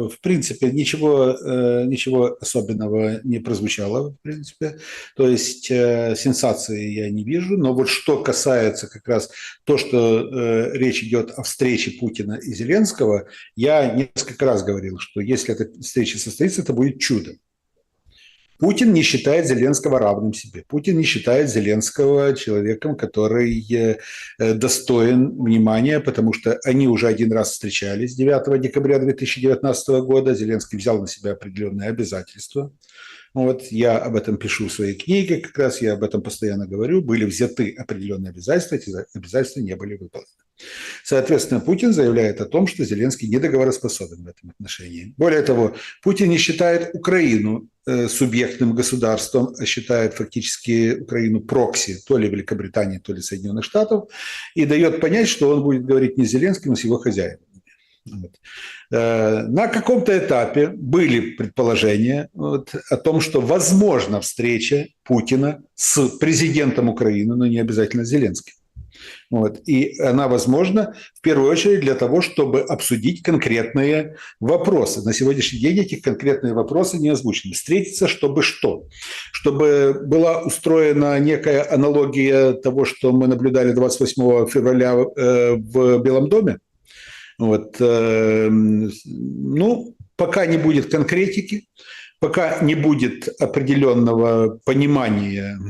в принципе, ничего особенного не прозвучало, в принципе. То есть сенсации я не вижу. Но вот что касается как раз то, что речь идет о встрече Путина и Зеленского, я несколько раз говорил, что если эта встреча состоится, это будет чудо. Путин не считает Зеленского равным себе. Путин не считает Зеленского человеком, который достоин внимания, потому что они уже один раз встречались 9 декабря 2019 года. Зеленский взял на себя определенные обязательства. Вот, я об этом пишу в своей книге, как раз я об этом постоянно говорю. Были взяты определенные обязательства, эти обязательства не были выполнены. Соответственно, Путин заявляет о том, что Зеленский недоговороспособен в этом отношении. Более того, Путин не считает Украину субъектным государством, а считает фактически Украину прокси то ли Великобритании, то ли Соединенных Штатов, и дает понять, что он будет говорить не с Зеленским, а с его хозяином. Вот. На каком-то этапе были предположения о том, что возможна встреча Путина с президентом Украины, но не обязательно с Зеленским. Вот. И она возможна в первую очередь для того, чтобы обсудить конкретные вопросы. На сегодняшний день этих конкретные вопросы не озвучены. Встретиться, чтобы что? Чтобы была устроена некая аналогия того, что мы наблюдали 28 февраля в Белом доме. Вот. Пока не будет конкретики, пока не будет определенного понимания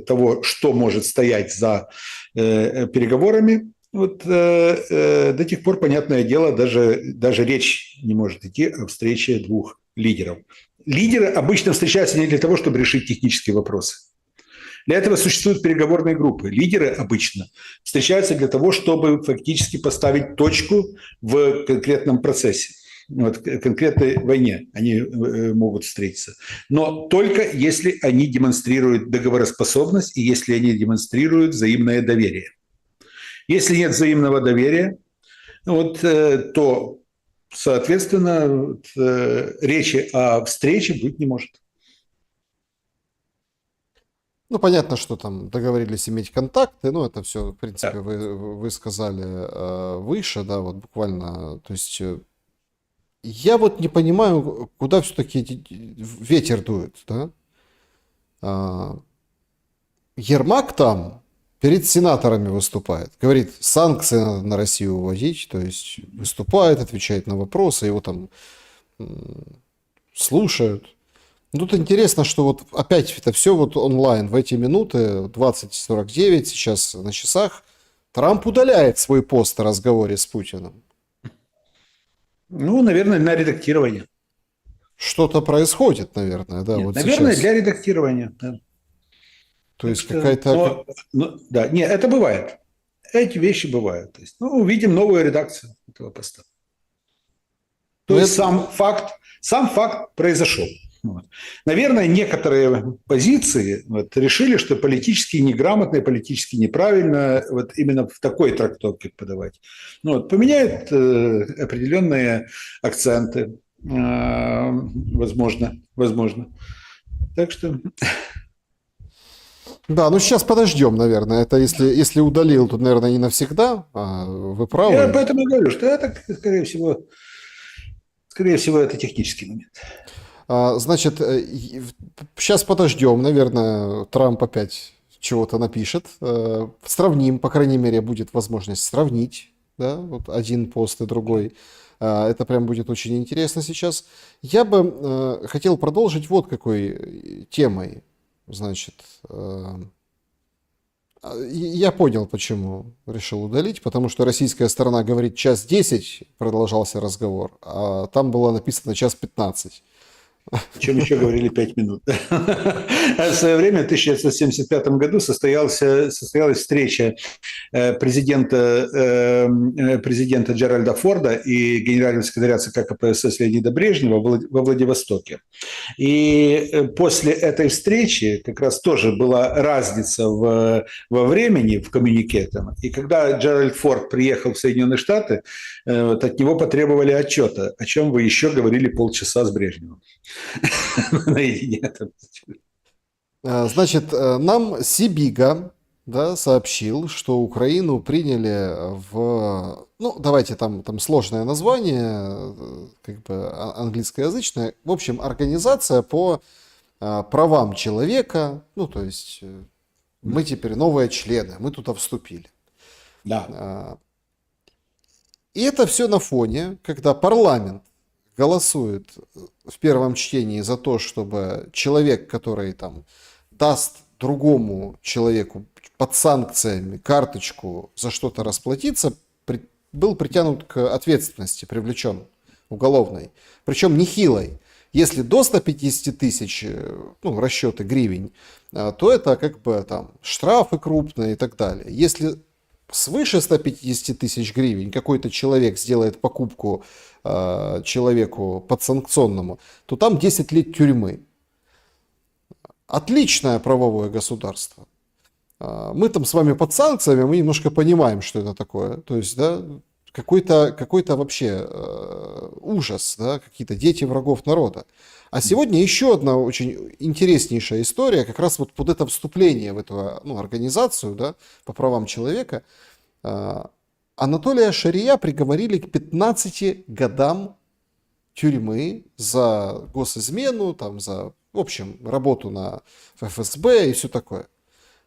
того, что может стоять за переговорами, до тех пор, понятное дело, даже речь не может идти о встрече двух лидеров. Лидеры обычно встречаются не для того, чтобы решить технические вопросы. Для этого существуют переговорные группы. Лидеры обычно встречаются для того, чтобы фактически поставить точку в конкретном процессе. В конкретной войне они могут встретиться. Но только если они демонстрируют договороспособность и если они демонстрируют взаимное доверие. Если нет взаимного доверия, то, соответственно, речи о встрече быть не может. Понятно, что там договорились иметь контакты, это все, в принципе, вы сказали выше, да, вот буквально, то есть я не понимаю, куда все-таки ветер дует, да? Ермак там перед сенаторами выступает, говорит, санкции надо на Россию вводить, то есть выступает, отвечает на вопросы, его там слушают. Тут интересно, что опять это все онлайн в эти минуты, 20:49 сейчас на часах, Трамп удаляет свой пост о разговоре с Путиным. Наверное, на редактирование. Что-то происходит, наверное, да. Нет, наверное, сейчас. Для редактирования. Да. То есть какая-то... Нет, это бывает. Эти вещи бывают. То есть, увидим новую редакцию этого поста. То есть сам факт произошел. Наверное, некоторые позиции решили, что политически неграмотно и политически неправильно именно в такой трактовке подавать. Поменяют определенные акценты, возможно. Так что... Да, сейчас подождем, наверное. Это если удалил, то, наверное, не навсегда. Вы правы. Я поэтому говорю, что это, скорее всего, это технический момент. Значит, сейчас подождем, наверное, Трамп опять чего-то напишет. Сравним, по крайней мере, будет возможность сравнить, да, один пост и другой. Это прям будет очень интересно сейчас. Я бы хотел продолжить вот какой темой. Значит, я понял, почему решил удалить, потому что российская сторона говорит 1:10 продолжался разговор, а там было написано 1:15. Причем еще говорили 5 минут. В свое время, в 1975 году, состоялась встреча президента Джеральда Форда и генерального секретаря ЦК КПСС Леонида Брежнева во Владивостоке. И после этой встречи как раз тоже была разница во времени, в коммюнике там. И когда Джеральд Форд приехал в Соединенные Штаты, вот, от него потребовали отчета, о чем вы еще говорили полчаса с Брежневым. Наедине. Значит, нам Сибига, да, сообщил, что Украину приняли в... Ну, давайте, там сложное название, как бы английскоязычное. В общем, организация по правам человека. Ну, то есть, мы теперь новые члены, мы туда вступили. Да. И это все на фоне, когда парламент голосует в первом чтении за то, чтобы человек, который там даст другому человеку под санкциями карточку за что-то расплатиться, был притянут к ответственности, привлечен уголовной. Причем нехилой. Если до 150 тысяч, ну, расчеты гривен, то это как бы там штрафы крупные и так далее. Если свыше 150 тысяч гривен какой-то человек сделает покупку человеку подсанкционному, то там 10 лет тюрьмы. Отличное правовое государство. Мы там с вами под санкциями, мы немножко понимаем, что это такое. То есть, да, какой-то вообще ужас, да, какие-то дети врагов народа. А сегодня еще одна очень интереснейшая история, как раз вот под это вступление в эту, ну, организацию, да, по правам человека. Анатолия Шария приговорили к 15 годам тюрьмы за госизмену, там, за, в общем, работу на ФСБ и все такое.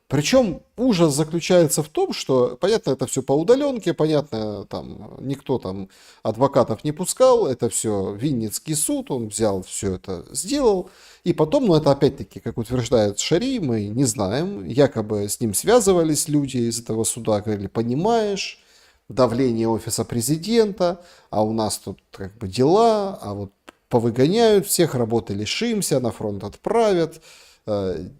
Причем ужас заключается в том, что, понятно, это все по удаленке, понятно, там никто там адвокатов не пускал, это все Винницкий суд, он взял все это, сделал, и потом, ну это опять-таки, как утверждает Шари, мы не знаем, якобы с ним связывались люди из этого суда, говорили, понимаешь, давление офиса президента, а у нас тут как бы дела, а вот повыгоняют всех, работы лишимся, на фронт отправят,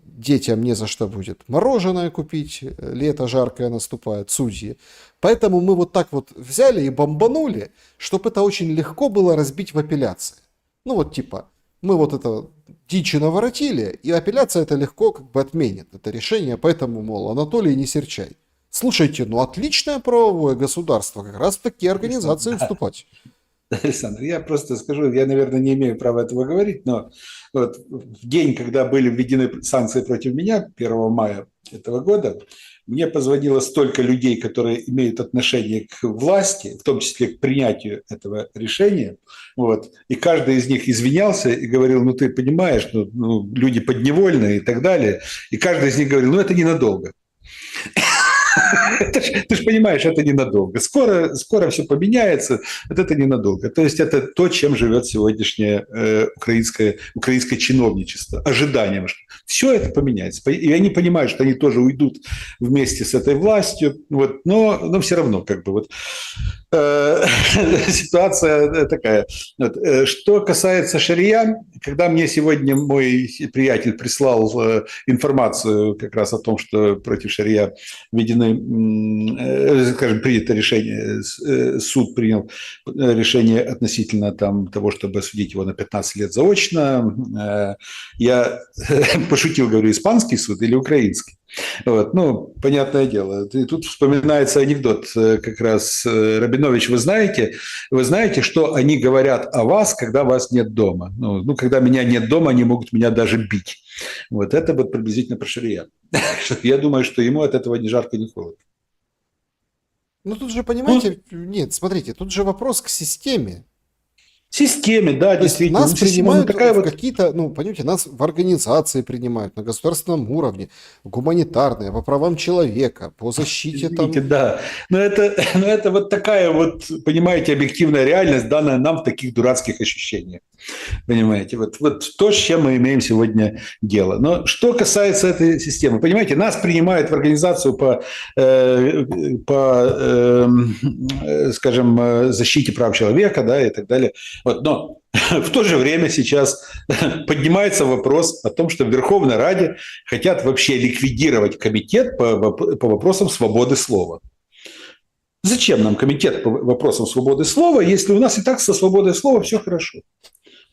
детям не за что будет мороженое купить, лето жаркое наступает, судьи. Поэтому мы вот так вот взяли и бомбанули, чтобы это очень легко было разбить в апелляции. Ну вот типа, мы вот это дичи наворотили, и апелляция это легко как бы отменит это решение, поэтому, мол, Анатолий, не серчай. Слушайте, ну отличное правовое государство, как раз в такие организации вступать. Александр, я просто скажу, я, наверное, не имею права этого говорить, но вот в день, когда были введены санкции против меня, 1 мая этого года, мне позвонило столько людей, которые имеют отношение к власти, в том числе к принятию этого решения, вот, и каждый из них извинялся и говорил, ну ты понимаешь, ну, люди подневольные и так далее, и каждый из них говорил, ну это ненадолго. Ты же понимаешь, это ненадолго. Скоро все поменяется, вот это ненадолго. То есть это то, чем живет сегодняшнее украинское чиновничество. Ожиданием, что все это поменяется. И они понимают, что они тоже уйдут вместе с этой властью, вот, но все равно как бы вот ситуация такая. Вот. Что касается Шария, когда мне сегодня мой приятель прислал информацию как раз о том, что против Шария введены, скажем, принято решение, суд принял решение относительно там, того, чтобы осудить его на 15 лет заочно, я пошутил, говорю, испанский суд или украинский. Вот, ну, понятное дело. И тут вспоминается анекдот как раз. Рабинович, вы знаете, что они говорят о вас, когда вас нет дома? Ну, когда меня нет дома, они могут меня даже бить. Вот это вот приблизительно про Шария. Я думаю, что ему от этого ни жарко, ни холодно. Ну тут же, понимаете, нет, смотрите, тут же вопрос к системе. Системе, да, то действительно. Нас принимают такая в вот... какие-то, ну, понимаете, нас в организации принимают на государственном уровне, гуманитарные, по правам человека, по защите Извините, там... да. Но это вот такая вот, понимаете, объективная реальность, данная нам в таких дурацких ощущениях. Понимаете, вот то, с чем мы имеем сегодня дело. Но что касается этой системы, понимаете, нас принимают в организацию по скажем, защите прав человека, да, и так далее. Вот, но в то же время сейчас поднимается вопрос о том, что в Верховной Раде хотят вообще ликвидировать комитет по вопросам свободы слова. Зачем нам комитет по вопросам свободы слова, если у нас и так со свободой слова все хорошо?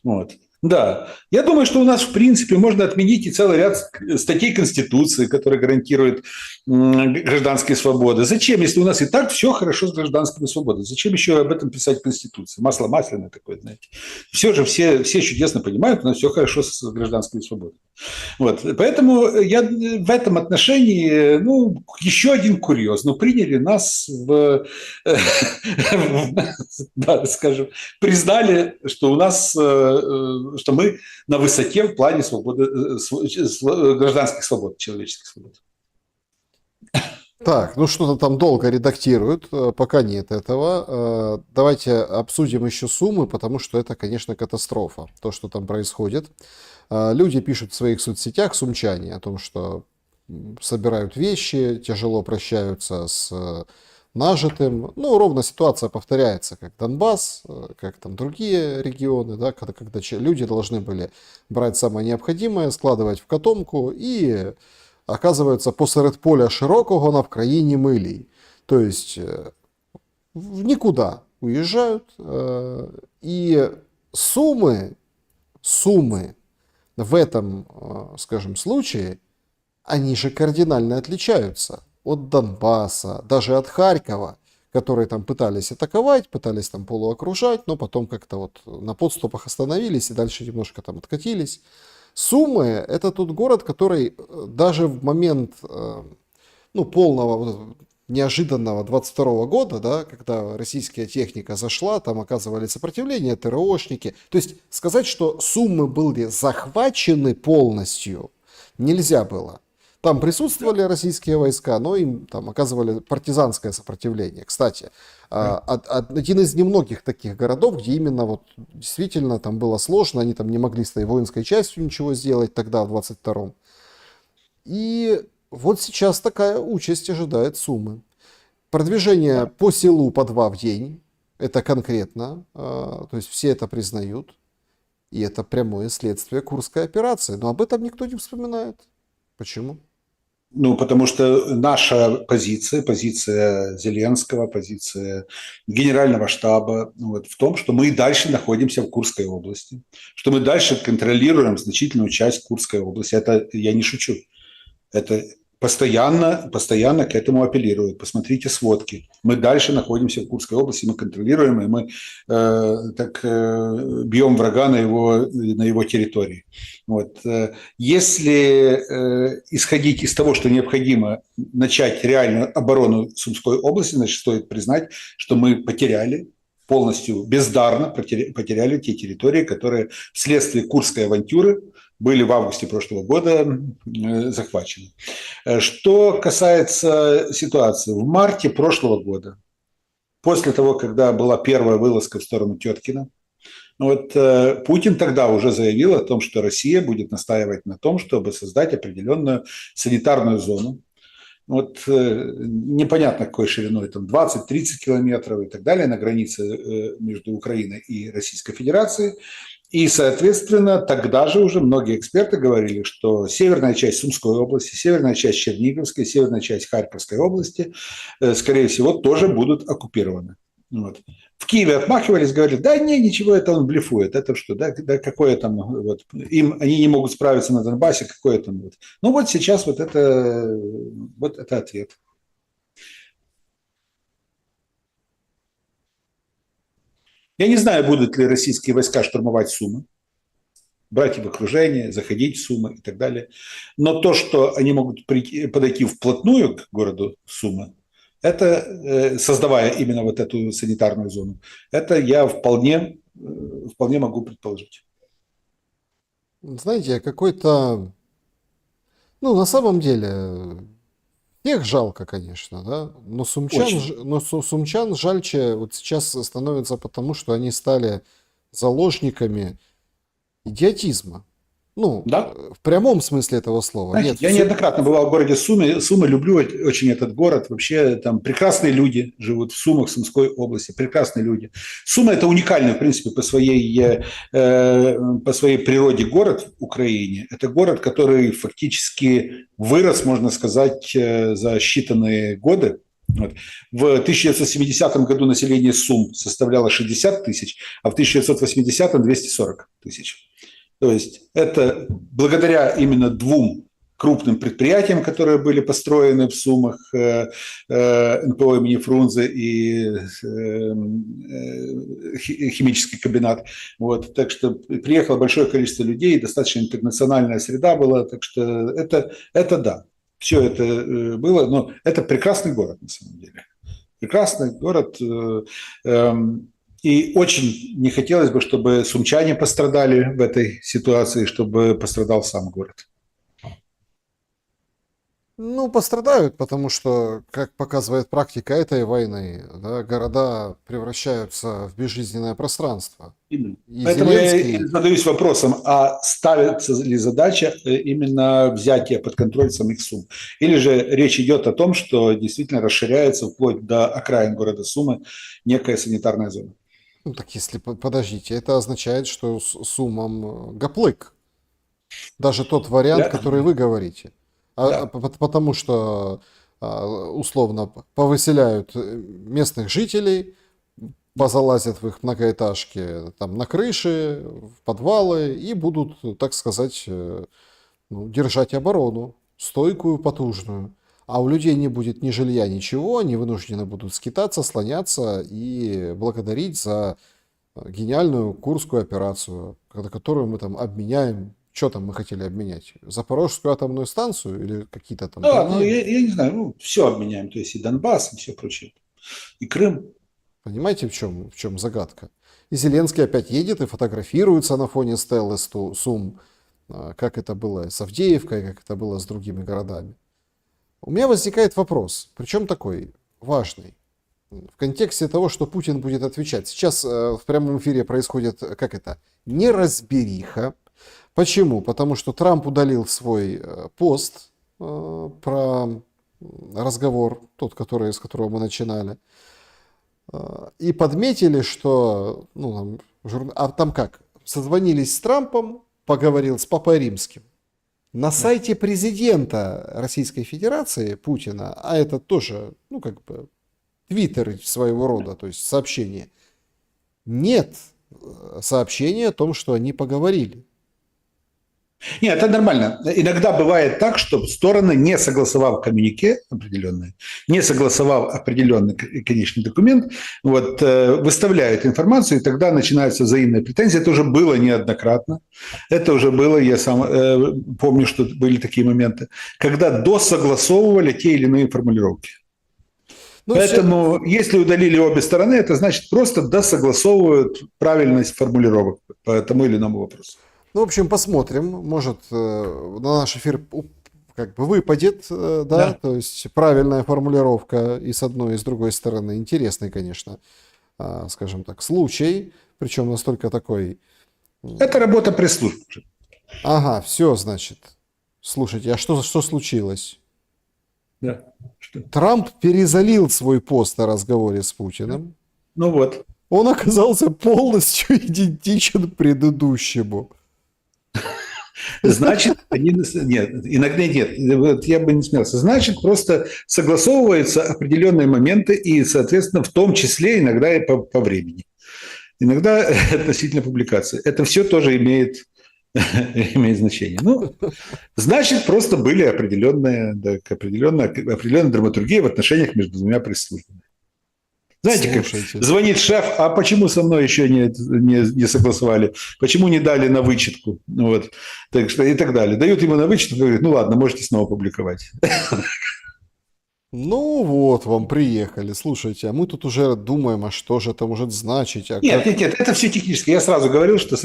Вот. Да, я думаю, что у нас, в принципе, можно отменить и целый ряд статей Конституции, которые гарантируют гражданские свободы. Зачем, если у нас и так все хорошо с гражданскими свободами? Зачем еще об этом писать в Конституции? Масло масляное такое, знаете. Все же, все чудесно понимают, у нас все хорошо с гражданскими свободами. Вот. Поэтому я в этом отношении, еще один курьез. Приняли нас да, скажем, признали, что у нас, что мы на высоте в плане свободы, гражданских свобод, человеческих свобод. Так, что-то там долго редактируют, пока нет этого. Давайте обсудим еще суммы, потому что это, конечно, катастрофа, то, что там происходит. Люди пишут в своих соцсетях, сумчане, о том, что собирают вещи, тяжело прощаются с нажитым. Ровно ситуация повторяется, как Донбасс, как там другие регионы, да, когда люди должны были брать самое необходимое, складывать в котомку и оказывается посеред поля широкого на Вкраїні милій. То есть в никуда уезжают. И суммы в этом, скажем, случае, они же кардинально отличаются от Донбасса, даже от Харькова, которые там пытались атаковать, пытались там полуокружать, но потом как-то вот на подступах остановились и дальше немножко там откатились. Сумы – это тот город, который даже в момент полного неожиданного 22 года, да, когда российская техника зашла, там оказывали сопротивление, ТРОшники. То есть сказать, что Сумы были захвачены полностью, нельзя было. Там присутствовали российские войска, но им там оказывали партизанское сопротивление. Кстати, один из немногих таких городов, где именно вот действительно там было сложно, они там не могли с той воинской частью ничего сделать тогда, в 22-м. И вот сейчас такая участь ожидает Сумы. Продвижение по селу по 2 в день, это конкретно, то есть все это признают, и это прямое следствие Курской операции. Но об этом никто не вспоминает. Почему? Потому что наша позиция Зеленского, позиция генерального штаба в том, что мы и дальше находимся в Курской области, что мы дальше контролируем значительную часть Курской области. Это я не шучу. Это постоянно к этому апеллируют. Посмотрите сводки. Мы дальше находимся в Курской области, мы контролируем, и мы бьем врага на его территории. Если исходить из того, что необходимо начать реальную оборону Сумской области, значит, стоит признать, что мы полностью бездарно потеряли те территории, которые вследствие Курской авантюры были в августе прошлого года захвачены. Что касается ситуации, в марте прошлого года, после того, когда была первая вылазка в сторону Теткина, Путин тогда уже заявил о том, что Россия будет настаивать на том, чтобы создать определенную санитарную зону. Непонятно какой шириной, там 20-30 километров и так далее, на границе между Украиной и Российской Федерацией. И, соответственно, тогда же уже многие эксперты говорили, что северная часть Сумской области, северная часть Черниговской, северная часть Харьковской области, скорее всего, тоже будут оккупированы. В Киеве отмахивались, говорили, да не, ничего, это он блефует, это что, да какое там, они не могут справиться на Донбассе, какое там. Сейчас это ответ. Я не знаю, будут ли российские войска штурмовать Сумы, брать в окружение, заходить в Сумы и так далее. Но то, что они могут подойти вплотную к городу Сумы, это, создавая именно эту санитарную зону, это я вполне могу предположить. Знаете, какой-то... на самом деле, всех жалко, конечно, да, но сумчан жальче вот сейчас становится потому, что они стали заложниками идиотизма. Ну, Да? в прямом смысле этого слова. Знаете, Нет, я все... неоднократно бывал в городе Сумы. Сумы люблю очень этот город. Вообще там прекрасные люди живут в Сумах, Сумской области. Прекрасные люди. Сума – это уникальный, в принципе, по своей природе город в Украине. Это город, который фактически вырос, можно сказать, за считанные годы. Вот. В 1970 году население Сум составляло 60 тысяч, а в 1980 – 240 тысяч. То есть это благодаря именно двум крупным предприятиям, которые были построены в Сумах, НПО имени Фрунзе и химический комбинат. Вот. Так что приехало большое количество людей, достаточно интернациональная среда была, так что это да. Все это было, но это прекрасный город на самом деле. Прекрасный город. И очень не хотелось бы, чтобы сумчане пострадали в этой ситуации, чтобы пострадал сам город. Ну, пострадают, потому что, как показывает практика этой войны, да, города превращаются в безжизненное пространство. Именно. И Поэтому я Зеленский... задаюсь вопросом, а ставится ли задача именно взятия под контроль самих Сум? Или же речь идет о том, что действительно расширяется вплоть до окраин города Сумы некая санитарная зона? Ну, так если, подождите, это означает, что с Сумом гаплык. Даже тот вариант, Да, который вы говорите. да. Потому что, условно, повыселяют местных жителей, позалазят в их многоэтажки там, на крыши, в подвалы и будут, так сказать, ну, держать оборону, стойкую, потужную. А у людей не будет ни жилья, ничего, они вынуждены будут скитаться, слоняться и благодарить за гениальную Курскую операцию, которую мы там обменяем. Что там мы хотели обменять? Запорожскую атомную станцию или какие-то там Да, ну другие? я не знаю, ну, все обменяем, то есть и Донбасс, и все прочее, и Крым. Понимаете, в чем загадка? И Зеленский опять едет и фотографируется на фоне стелы Сум, как это было с Авдеевкой, как это было с другими городами. У меня возникает вопрос, причем такой важный, в контексте того, что Путин будет отвечать. Сейчас в прямом эфире происходит, как это, неразбериха. Почему? Потому что Трамп удалил свой пост про разговор, тот, с которого мы начинали, и подметили, что, ну, там как, созвонились с Трампом, поговорил с Папой Римским. На сайте президента Российской Федерации Путина, а это тоже, ну, как бы, твиттер своего рода, то есть сообщение, нет сообщения о том, что они поговорили. Нет, это нормально. Иногда бывает так, что стороны, не согласовав коммюнике определенное, не согласовав определенный конечный документ, вот, выставляют информацию, и тогда начинаются взаимные претензии. Это уже было неоднократно. Это уже было, я сам помню, что были такие моменты, когда досогласовывали те или иные формулировки. Ну, Поэтому, если удалили обе стороны, это значит просто досогласовывают правильность формулировок по тому или иному вопросу. ну, в общем, посмотрим. Может, на наш эфир как бы выпадет, да, то есть правильная формулировка и с одной, и с другой стороны. Интересный, конечно, скажем так, случай, причем настолько такой... Это работа пресс-службы. Ага, все, значит. Слушайте, а что случилось? Да. Что? Трамп перезалил свой пост о разговоре с Путиным. Ну вот. Он оказался полностью идентичен предыдущему. Значит, они... Нет, иногда нет. Вот я бы не смеялся. Значит, просто согласовываются определенные моменты и, соответственно, в том числе иногда и по времени. Иногда относительно публикации. Это все тоже имеет значение. Ну, значит, просто были определенная драматургия в отношениях между двумя пресс-службами. Знаете, Слушайте. как звонит шеф, а почему со мной еще не согласовали? Почему не дали на вычетку? Вот. Так что и так далее. Дают ему на вычетку, говорят, ну ладно, можете снова публиковать. Ну вот, вам приехали. Слушайте, а мы тут уже думаем, а что же это может значить? А Нет, как... нет, это все технически. Я сразу говорил, что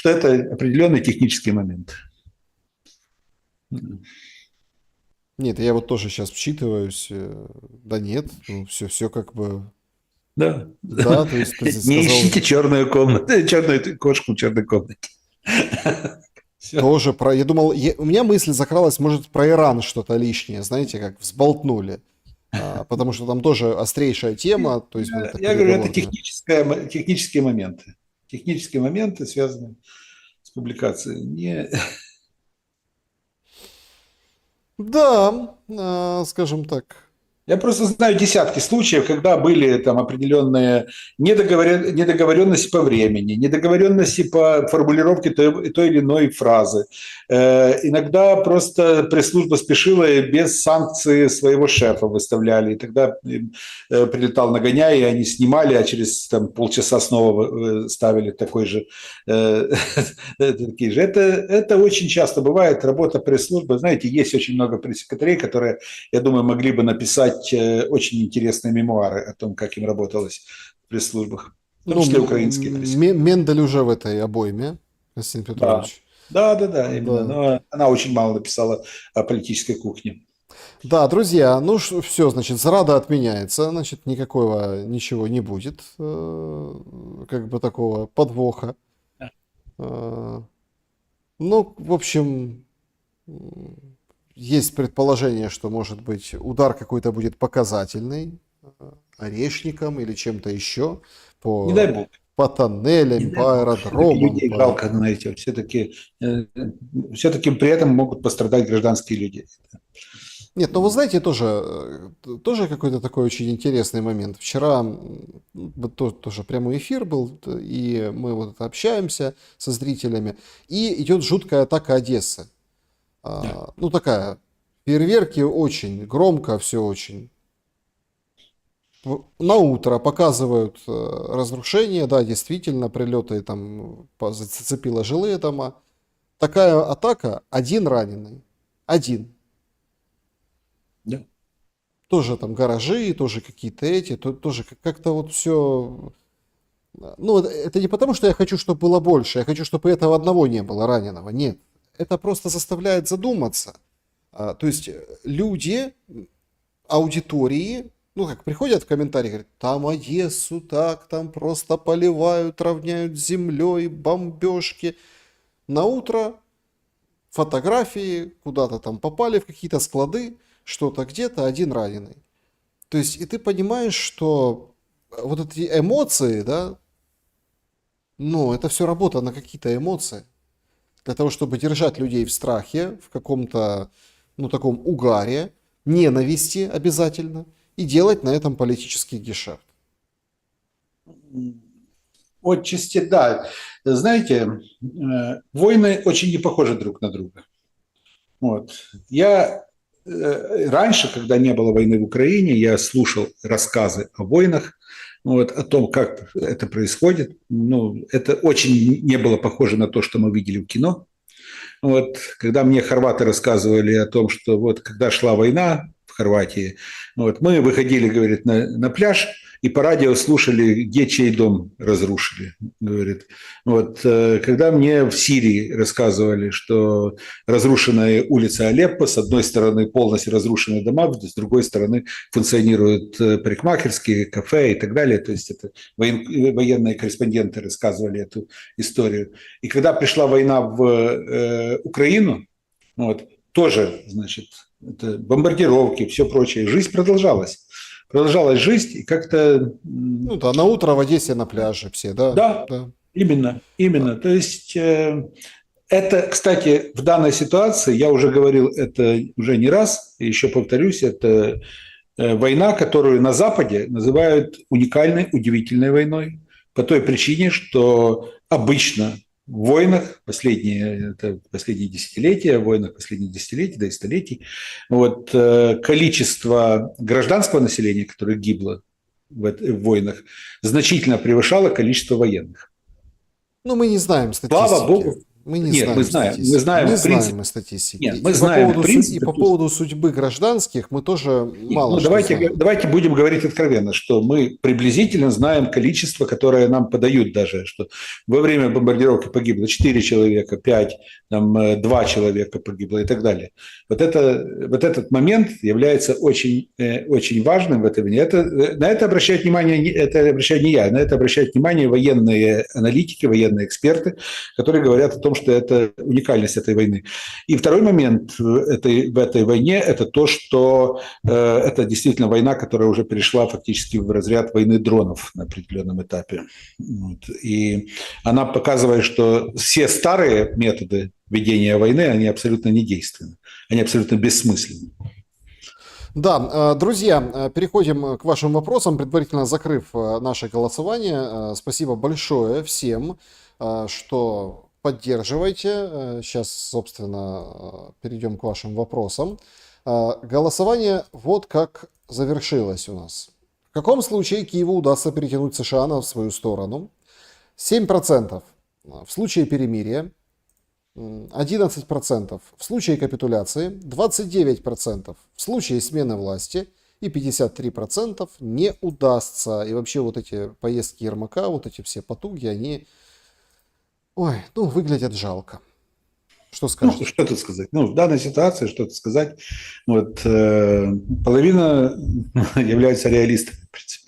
это определенный технический момент. Нет, я вот тоже сейчас вчитываюсь. Да нет, ну все как бы... Да. Да, то есть Не ищите черную комнату, черную кошку в черной комнате. Тоже про... Я думал, у меня мысль закралась, может, про Иран что-то лишнее, знаете, как взболтнули. Потому что там тоже острейшая тема, то есть вот эта Я говорю, это переговорная. технические моменты. Технические моменты, связанные с публикацией. Да, скажем так. Я просто знаю десятки случаев, когда были там определенные недоговоренности по времени, недоговоренности по формулировке той или иной фразы. Иногда просто пресс-служба спешила и без санкции своего шефа выставляли. И тогда им прилетал нагоняй, и они снимали, а через там, полчаса снова ставили такой же, такие же. Это очень часто бывает. Работа пресс-службы. Знаете, есть очень много пресс-секретарей, которые, я думаю, могли бы написать очень интересные мемуары о том, как им работалось в пресс-службах, в том Ну, числе украинские пресс. Мендель уже в этой обойме, Константин Да, Петрович. да, именно. Да. Но она очень мало написала о политической кухне. Да, друзья, ну все, значит, зрада отменяется, значит, ничего не будет, как бы такого подвоха. Ну, в общем, есть предположение, что, может быть, удар какой-то будет показательный, орешником или чем-то еще Не дай по, бог. по тоннелям, Не дай по бог. Все-таки аэродромам. людей жалко, знаете. Все-таки при этом могут пострадать гражданские люди. Нет, ну вы знаете, тоже какой-то такой очень интересный момент. Вчера тоже прямой эфир был, и мы вот общаемся со зрителями, и идет жуткая атака Одессы. Ну такая, фейерверки очень, громко все очень. На утро показывают разрушения, да, действительно, прилеты там зацепило жилые дома. Такая атака, один раненый, один. Да. Тоже там гаражи, тоже какие-то тоже как-то вот все... Ну, это не потому, что я хочу, чтобы было больше, я хочу, чтобы этого одного не было раненого. Нет, это просто заставляет задуматься. То есть люди, аудитории, ну, как приходят в комментарии, говорят, там Одессу так, там просто поливают, равняют с землей, бомбежки. На утро фотографии куда-то там попали в какие-то склады, что-то где-то, один раненый. То есть, и ты понимаешь, что вот эти эмоции, да, ну, это все работа на какие-то эмоции. Для того, чтобы держать людей в страхе, в каком-то, ну, таком угаре, ненависти обязательно, и делать на этом политический гешефт. Отчасти, да. Знаете, войны очень не похожи друг на друга. Вот. Я раньше, когда не было войны в Украине, я слушал рассказы о войнах, вот, о том, как это происходит. Ну, это очень не было похоже на то, что мы видели в кино. Вот, когда мне хорваты рассказывали о том, что вот когда шла война в Хорватии, вот, мы выходили, говорит, на пляж и по радио слушали, где чей дом разрушили. Говорит. Вот, когда мне в Сирии рассказывали, что разрушенная улица Алеппо, с одной стороны полностью разрушенные дома, с другой стороны функционируют парикмахерские, кафе и так далее. То есть это военные корреспонденты рассказывали эту историю. И когда пришла война в Украину, вот, тоже, значит, это бомбардировки, все прочее, жизнь продолжалась. Продолжалась жизнь, и как-то... Ну да, на утро в Одессе на пляже все, да? Да, Да. именно. То есть это, кстати, в данной ситуации, я уже говорил это уже не раз, и еще повторюсь, это война, которую на Западе называют уникальной, удивительной войной, по той причине, что обычно в войнах последние десятилетия, в войнах последних десятилетий, да и столетий, вот, количество гражданского населения, которое гибло в войнах, значительно превышало количество военных. Ну, мы не знаем статистики. Слава Богу. Мы не Нет, знаем мы знаем. статистики. Мы знаем, мы в принципе. знаем статистики. Нет, мы знаем, в принципе. И по поводу судьбы гражданских мы тоже мало что знаем. Давайте будем говорить откровенно, что мы приблизительно знаем количество, которое нам подают даже, что во время бомбардировки погибло 4 человека, 5, там, 2 человека погибло и так далее. Вот этот момент является очень, очень важным в этом. На это обращают внимание, это обращаю не я, на это обращают внимание военные аналитики, военные эксперты, которые говорят о том, том, что это уникальность этой войны. И второй момент в этой войне – это то, что это действительно война, которая уже перешла фактически в разряд войны дронов на определенном этапе. Вот. И она показывает, что все старые методы ведения войны, они абсолютно недейственны, они абсолютно бессмысленны. Да, друзья, переходим к вашим вопросам, предварительно закрыв наше голосование. Спасибо большое всем, что поддерживаете. Сейчас, собственно, перейдем к вашим вопросам. Голосование вот как завершилось у нас. В каком случае Киеву удастся перетянуть США на свою сторону? 7% в случае перемирия, 11% в случае капитуляции, 29% в случае смены власти и 53% не удастся. И вообще вот эти поездки Ермака, вот эти все потуги, они, выглядят жалко. Что скажете? Ну, что тут сказать? Ну, в данной ситуации что-то сказать. Вот, половина является реалистами, в принципе.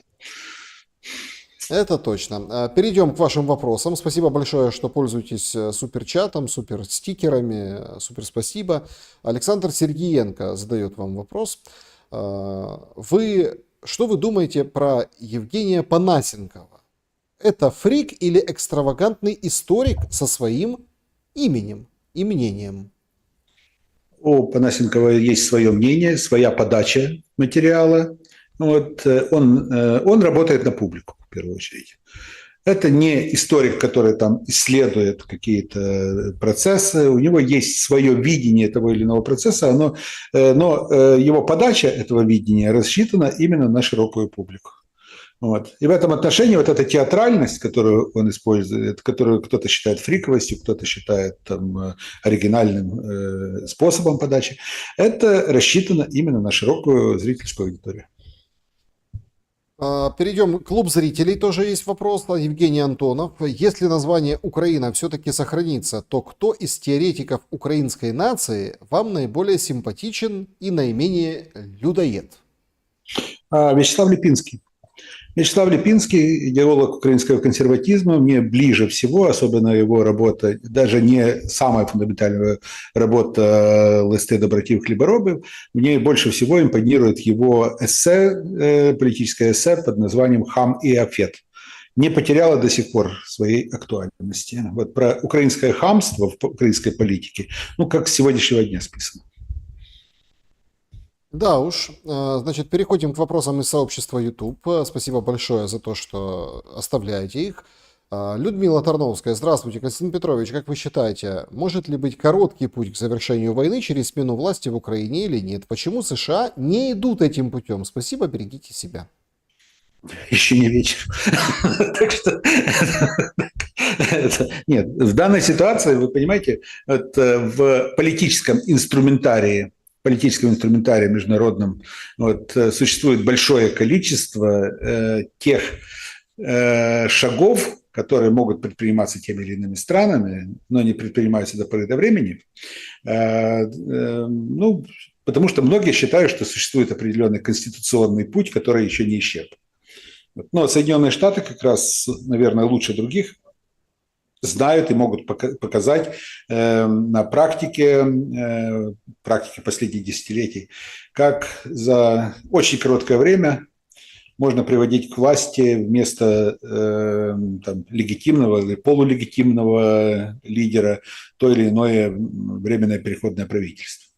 Это точно. Перейдем к вашим вопросам. Спасибо большое, что пользуетесь суперчатом, суперстикерами. Супер спасибо. Александр Сергиенко задает вам вопрос. Что вы думаете про Евгения Панасенкова? Это фрик или экстравагантный историк со своим именем и мнением? У Панасенкова есть свое мнение, своя подача материала. Вот, он работает на публику, в первую очередь. Это не историк, который там исследует какие-то процессы. У него есть свое видение того или иного процесса, но его подача этого видения рассчитана именно на широкую публику. Вот. И в этом отношении вот эта театральность, которую он использует, которую кто-то считает фриковостью, кто-то считает там, оригинальным способом подачи, это рассчитано именно на широкую зрительскую аудиторию. Перейдем к клуб зрителей. Тоже есть вопрос. Евгений Антонов. Если название Украина все-таки сохранится, то кто из теоретиков украинской нации вам наиболее симпатичен и наименее людоед? Вячеслав Липинский. Вячеслав Липинский, идеолог украинского консерватизма, мне ближе всего, особенно его работа, даже не самая фундаментальная работа «Листы до братів Хліборобів», мне больше всего импонирует его эссе, политическое эссе под названием «Хам и Афет». Не потеряло до сих пор своей актуальности. Вот про украинское хамство в украинской политике, как с сегодняшнего дня списано. Да уж, значит, переходим к вопросам из сообщества YouTube. Спасибо большое за то, что оставляете их. Людмила Тарновская. Здравствуйте, Константин Петрович. Как вы считаете, может ли быть короткий путь к завершению войны через смену власти в Украине или нет? Почему США не идут этим путем? Спасибо, берегите себя. Еще не вечер. Так что нет, в данной ситуации, вы понимаете, в политическом инструментарии международном существует большое количество тех шагов, которые могут предприниматься теми или иными странами, но не предпринимаются до поры до времени, потому что многие считают, что существует определенный конституционный путь, который еще не исчерпан. Но Соединенные Штаты как раз, наверное, лучше других знают и могут показать на практике последних десятилетий, как за очень короткое время можно приводить к власти вместо легитимного или полулегитимного лидера то или иное временное переходное правительство,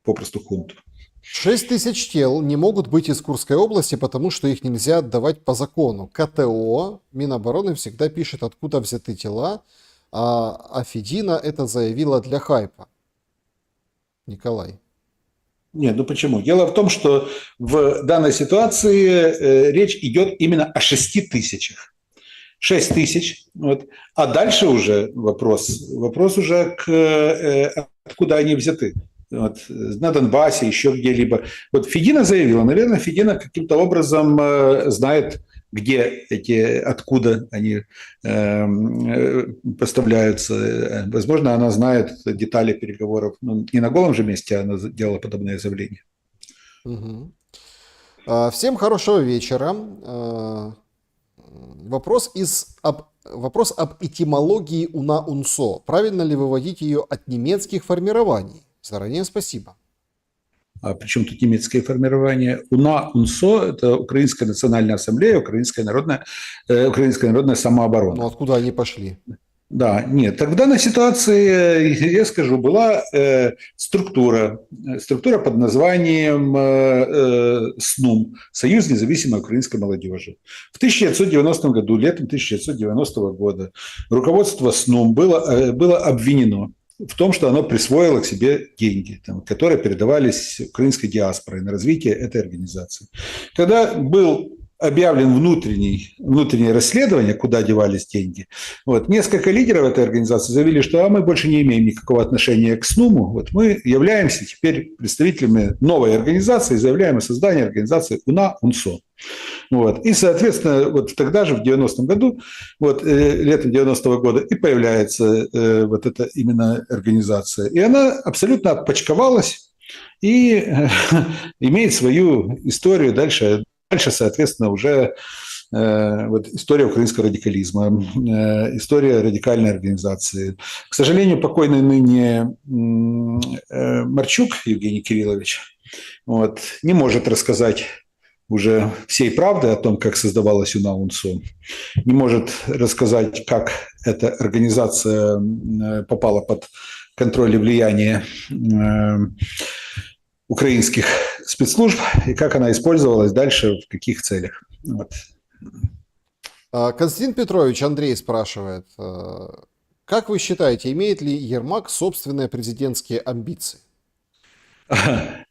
попросту хунту. 6 тысяч тел не могут быть из Курской области, потому что их нельзя отдавать по закону. КТО, Минобороны всегда пишет, откуда взяты тела, а Федина это заявила для хайпа. Николай. Нет, почему? Дело в том, что в данной ситуации речь идет именно о 6 тысячах. 6 тысяч. А дальше уже вопрос уже откуда они взяты. На Донбассе, еще где-либо. Федина заявила, наверное, Федина каким-то образом знает, откуда они поставляются. Возможно, она знает детали переговоров. Не на голом же месте она делала подобное заявление. Угу. Всем хорошего вечера. вопрос об этимологии УНА-УНСО. Правильно ли выводить ее от немецких формирований? Заранее спасибо. А причем тут немецкое формирование? УНА, УНСО – это Украинская национальная ассамблея, Украинская народная Ну, самооборона. откуда они пошли? Да, нет. Так в данной ситуации, я скажу, была структура под названием СНУМ, Союз независимой украинской молодежи. В 1990 году, летом 1990 года, руководство СНУМ было обвинено в том, что оно присвоило к себе деньги, которые передавались украинской диаспорой на развитие этой организации. Когда был объявлен внутреннее расследование, куда девались деньги. Несколько лидеров этой организации заявили, что мы больше не имеем никакого отношения к СНУМу. Мы являемся теперь представителями новой организации и заявляем о создании организации УНА-УНСО. И, соответственно, тогда же, в 90-м году, летом 90-го года, и появляется эта именно организация. И она абсолютно отпочковалась и имеет свою историю дальше. Дальше, соответственно, уже история украинского радикализма, история радикальной организации. К сожалению, покойный ныне Марчук Евгений Кириллович не может рассказать уже всей правды о том, как создавалась УНА-УНСО, не может рассказать, как эта организация попала под контроль и влияние украинских спецслужб и как она использовалась дальше, в каких целях. Константин Петрович, Андрей спрашивает, как вы считаете, имеет ли Ермак собственные президентские амбиции?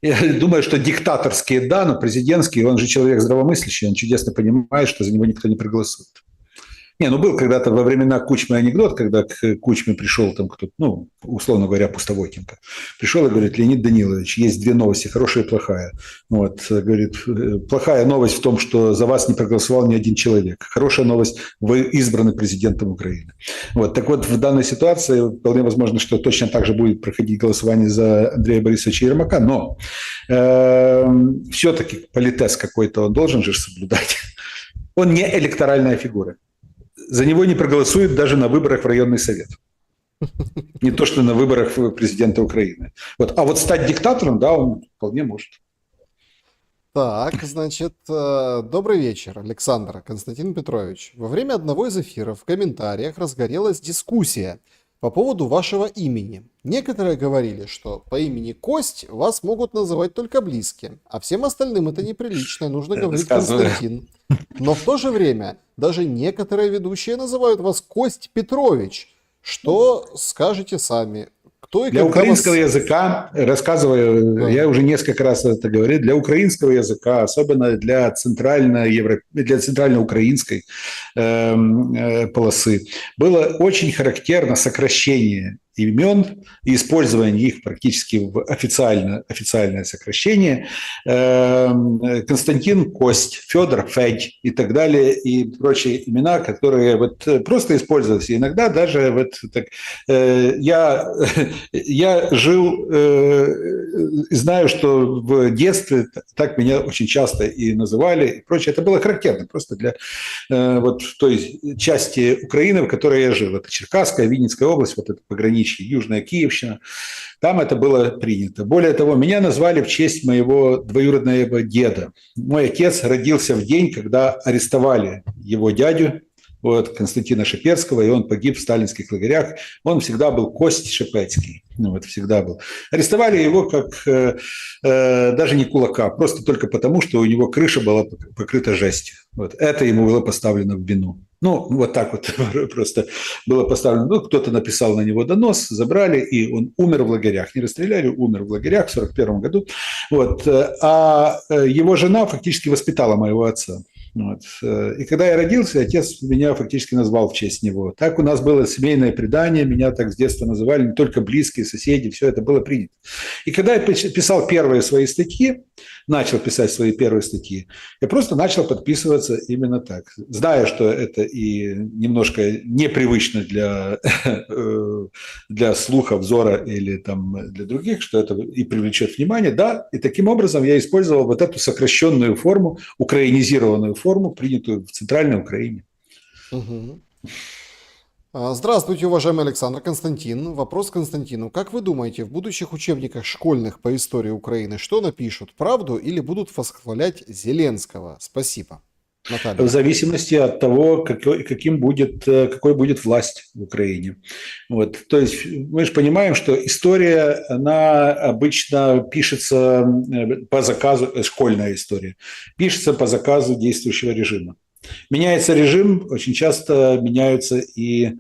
Я думаю, что диктаторские, да, но президентские, он же человек здравомыслящий, он чудесно понимает, что за него никто не проголосует. Был когда-то во времена Кучмы анекдот, когда к Кучме пришел там кто-то, условно говоря, Пустовойтенко. Пришел и говорит: Леонид Данилович, есть две новости, хорошая и плохая. Говорит, плохая новость в том, что за вас не проголосовал ни один человек. Хорошая новость, вы избраны президентом Украины. Так в данной ситуации вполне возможно, что точно так же будет проходить голосование за Андрея Борисовича Ермака, но все-таки политез какой-то он должен же соблюдать. Он не электоральная фигура. За него не проголосуют даже на выборах в районный совет. Не то, что на выборах президента Украины. А стать диктатором, да, он вполне может. Так, значит, добрый вечер, Александр, Константин Петрович. Во время одного из эфиров в комментариях разгорелась дискуссия по поводу вашего имени. Некоторые говорили, что по имени Кость вас могут называть только близкие, а всем остальным это неприлично, нужно говорить Константин. Но в то же время даже некоторые ведущие называют вас Кость Петрович. Что скажете сами? Кто и для украинского языка, рассказываю, да. Я уже несколько раз это говорил, для украинского языка, особенно для центральноукраинской полосы, было очень характерно сокращение имен и использование их практически в официальное сокращение. Константин Кость, Федор Федь и так далее, и прочие имена, которые просто использовались. И иногда даже я жил и знаю, что в детстве так меня очень часто и называли, и прочее. Это было характерно просто для той части Украины, в которой я жил. Это Черкасская, Винницкая область, это пограничье, Южная Киевщина. Там это было принято. Более того, меня назвали в честь моего двоюродного деда. Мой отец родился в день, когда арестовали его дядю, Константина Шеперского, и он погиб в сталинских лагерях. Он всегда был Кость Шепецкий. Всегда был. Arестовали его как даже не кулака, просто только потому, что у него крыша была покрыта жестью. Это ему было поставлено в вину. Так просто было поставлено. Кто-то написал на него донос, забрали, и он умер в лагерях. Не расстреляли, умер в лагерях в 1941 году. А его жена фактически воспитала моего отца. И когда я родился, отец меня фактически назвал в честь него. Так у нас было семейное предание, меня так с детства называли, не только близкие, соседи, все это было принято. И когда я писал первые свои статьи, начал писать свои первые статьи, я просто начал подписываться именно так, зная, что это и немножко непривычно для слуха, взора или для других, что это и привлечет внимание, да, и таким образом я использовал эту сокращенную форму, украинизированную форму, принятую в Центральной Украине. Мгм. Здравствуйте, уважаемый Александр. Константин. Вопрос Константину. Как вы думаете, в будущих учебниках школьных по истории Украины что напишут? Правду или будут восхвалять Зеленского? Спасибо. В Наталья. зависимости от того, какой будет власть в Украине. Вот. То есть мы же понимаем, что история, она обычно пишется по заказу, школьная история, пишется по заказу действующего режима. Меняется режим, очень часто меняются и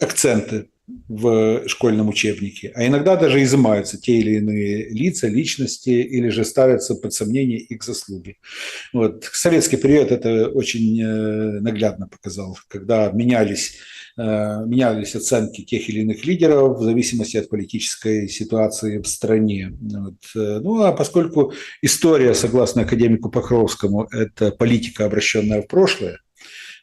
акценты в школьном учебнике, а иногда даже изымаются те или иные лица, личности, или же ставятся под сомнение их заслуги. Вот. Советский период это очень наглядно показал, когда менялись оценки тех или иных лидеров в зависимости от политической ситуации в стране. Вот. Ну а поскольку история, согласно академику Покровскому, это политика, обращенная в прошлое,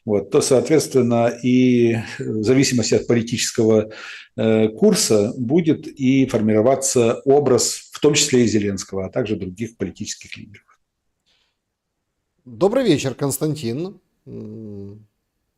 вот, то, соответственно, и в зависимости от политического курса будет и формироваться образ, в том числе и Зеленского, а также других политических лидеров. Добрый вечер, Константин.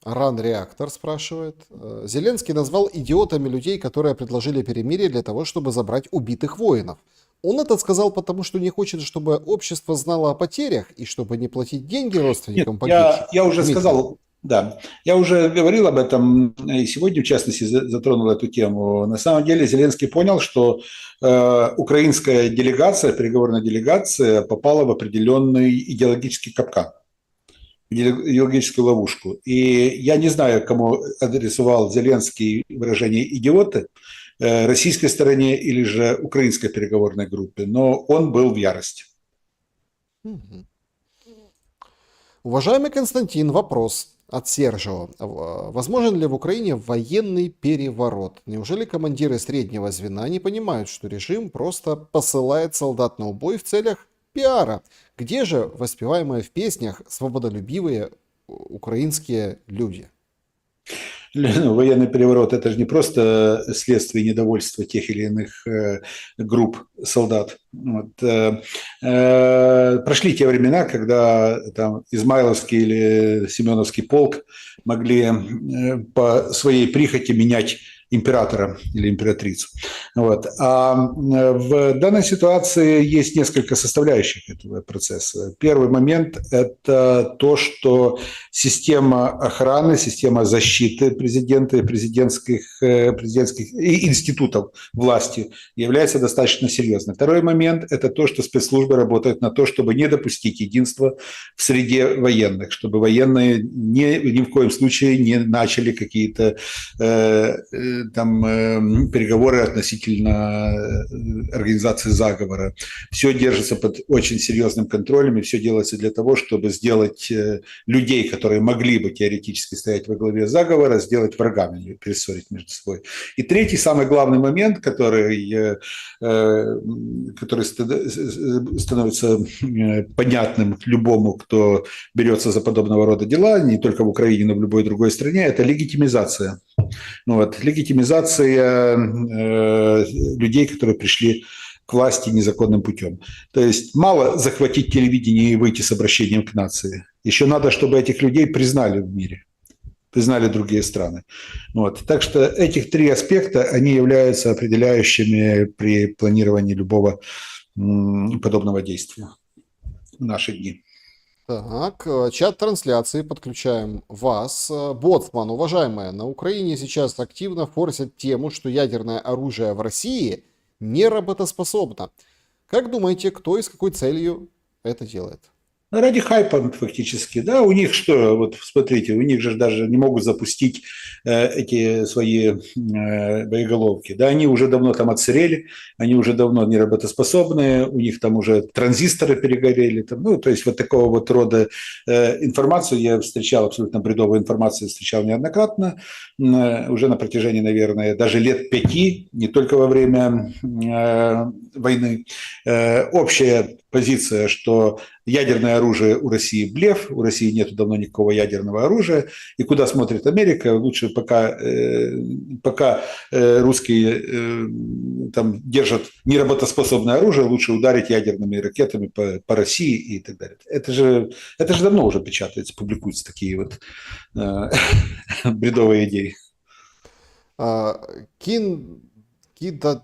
Ран Реактор спрашивает. Зеленский назвал идиотами людей, которые предложили перемирие для того, чтобы забрать убитых воинов. Он это сказал потому, что не хочет, чтобы общество знало о потерях и чтобы не платить деньги Нет, родственникам погибших. я уже Дмитрий. сказал, да, я уже говорил об этом, и сегодня, в частности, затронул эту тему. На самом деле Зеленский понял, что украинская делегация, переговорная делегация попала в определенный идеологический капкан, идеологическую ловушку. И я не знаю, кому адресовал Зеленский выражение «идиоты», российской стороне или же украинской переговорной группе, но он был в ярости. Мгм. Уважаемый Константин, вопрос от Сержио. Возможен ли в Украине военный переворот? Неужели командиры среднего звена не понимают, что режим просто посылает солдат на убой в целях пиара? Где же воспеваемые в песнях свободолюбивые украинские люди? Военный переворот – это же не просто следствие недовольства тех или иных групп солдат. Вот. Прошли те времена, когда там Измайловский или Семеновский полк могли по своей прихоти менять императора или императрицу. Вот. А в данной ситуации есть несколько составляющих этого процесса. Первый момент – это то, что система охраны, система защиты президента и президентских и институтов власти является достаточно серьезной. Второй момент – это то, что спецслужбы работают на то, чтобы не допустить единства в среде военных, чтобы военные ни в коем случае не начали какие-то переговоры относительно организации заговора. Все держится под очень серьезным контролем, и все делается для того, чтобы сделать людей, которые могли бы теоретически стоять во главе заговора, сделать врагами, перессорить между собой. И третий, самый главный момент, который становится понятным любому, кто берется за подобного рода дела, не только в Украине, но в любой другой стране, это легитимизация. Вот. Легитимизация людей, которые пришли к власти незаконным путем. То есть мало захватить телевидение и выйти с обращением к нации. Еще надо, чтобы этих людей признали в мире, признали другие страны. Вот. Так что этих три аспекта, они являются определяющими при планировании любого подобного действия в наши дни. Так, чат трансляции, подключаем вас. Боцман, уважаемые, на Украине сейчас активно форсят тему, что ядерное оружие в России не работоспособно. Как думаете, кто и с какой целью это делает? Ради хайпа фактически, да, у них что, вот смотрите, у них же даже не могут запустить эти свои боеголовки, да, они уже давно там отсырели, они уже давно не работоспособны, у них там уже транзисторы перегорели, там, ну, то есть вот такого вот рода информацию я встречал, абсолютно бредовую информацию встречал неоднократно, уже на протяжении, наверное, даже лет 5, не только во время войны. Общая позиция, что ядерное оружие у России блеф, у России нет давно никакого ядерного оружия, и куда смотрит Америка, лучше пока русские там держат неработоспособное оружие, лучше ударить ядерными ракетами по России и так далее. Это же давно уже печатается, публикуются такие вот бредовые идеи. А, Кида,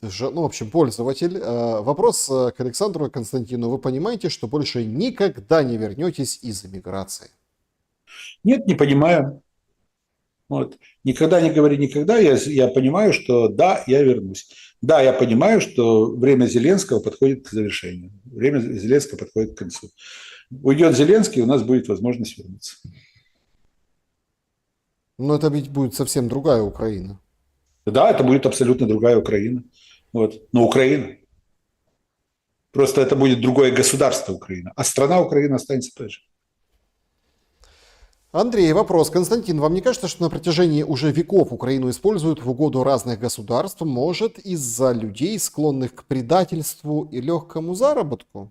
ну, в общем, пользователь. Вопрос к Александру и Константину. Вы понимаете, что больше никогда не вернетесь из эмиграции? Нет, не понимаю. Вот. Никогда не говори никогда. Я понимаю, что да, я вернусь. Да, я понимаю, что время Зеленского подходит к завершению. Время Зеленского подходит к концу. Уйдет Зеленский, у нас будет возможность вернуться. Но это ведь будет совсем другая Украина. Да, это будет абсолютно другая Украина. Вот. Но Украина. Просто это будет другое государство Украина. А страна Украина останется той же. Андрей, вопрос. Константин, вам не кажется, что на протяжении уже веков Украину используют в угоду разных государств, может, из-за людей, склонных к предательству и легкому заработку?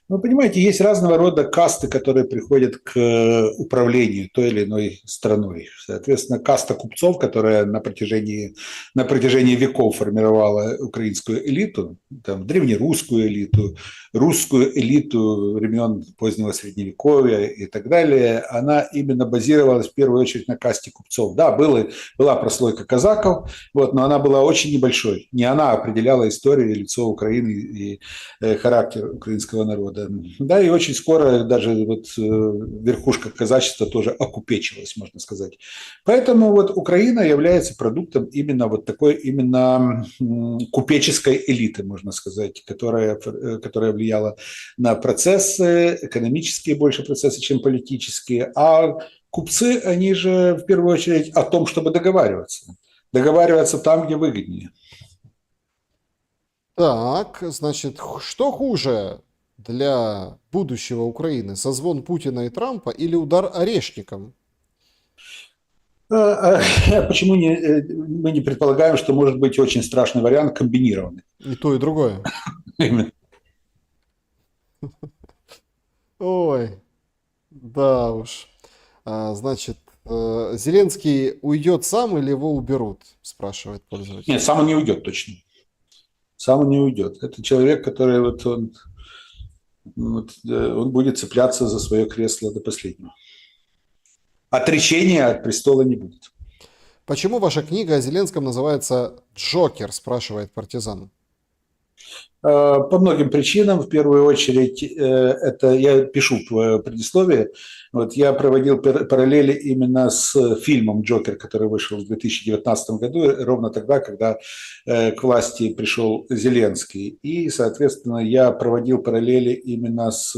Вы понимаете, есть разного рода касты, которые приходят к управлению той или иной страной. Соответственно, каста купцов, которая на протяжении веков формировала украинскую элиту, там, древнерусскую элиту, русскую элиту времен позднего Средневековья и так далее, она именно базировалась в первую очередь на касте купцов. Да, была прослойка казаков, вот, но она была очень небольшой. Не она определяла историю и лицо Украины и характер украинского народа. Да, и очень скоро даже вот верхушка казачества тоже окупечилась, можно сказать. Поэтому вот Украина является продуктом именно вот такой именно купеческой элиты, можно сказать, которая влияла на процессы, экономические больше процессы, чем политические. А купцы, они же в первую очередь о том, чтобы договариваться. Договариваться там, где выгоднее. Так, значит, что хуже для будущего Украины? Созвон Путина и Трампа или удар орешником? Почему мы не предполагаем, что может быть очень страшный вариант комбинированный? И то, и другое. Ой, да уж. Значит, Зеленский уйдет сам или его уберут? Спрашивает пользователь. Нет, сам он не уйдет точно. Сам он не уйдет. Это человек, который он будет цепляться за свое кресло до последнего. Отречения от престола не будет. Почему ваша книга о Зеленском называется «Джокер», спрашивает партизан. По многим причинам. В первую очередь, это я пишу в предисловии. Вот, я проводил параллели именно с фильмом «Джокер», который вышел в 2019 году, ровно тогда, когда к власти пришел Зеленский. И, соответственно, я проводил параллели именно с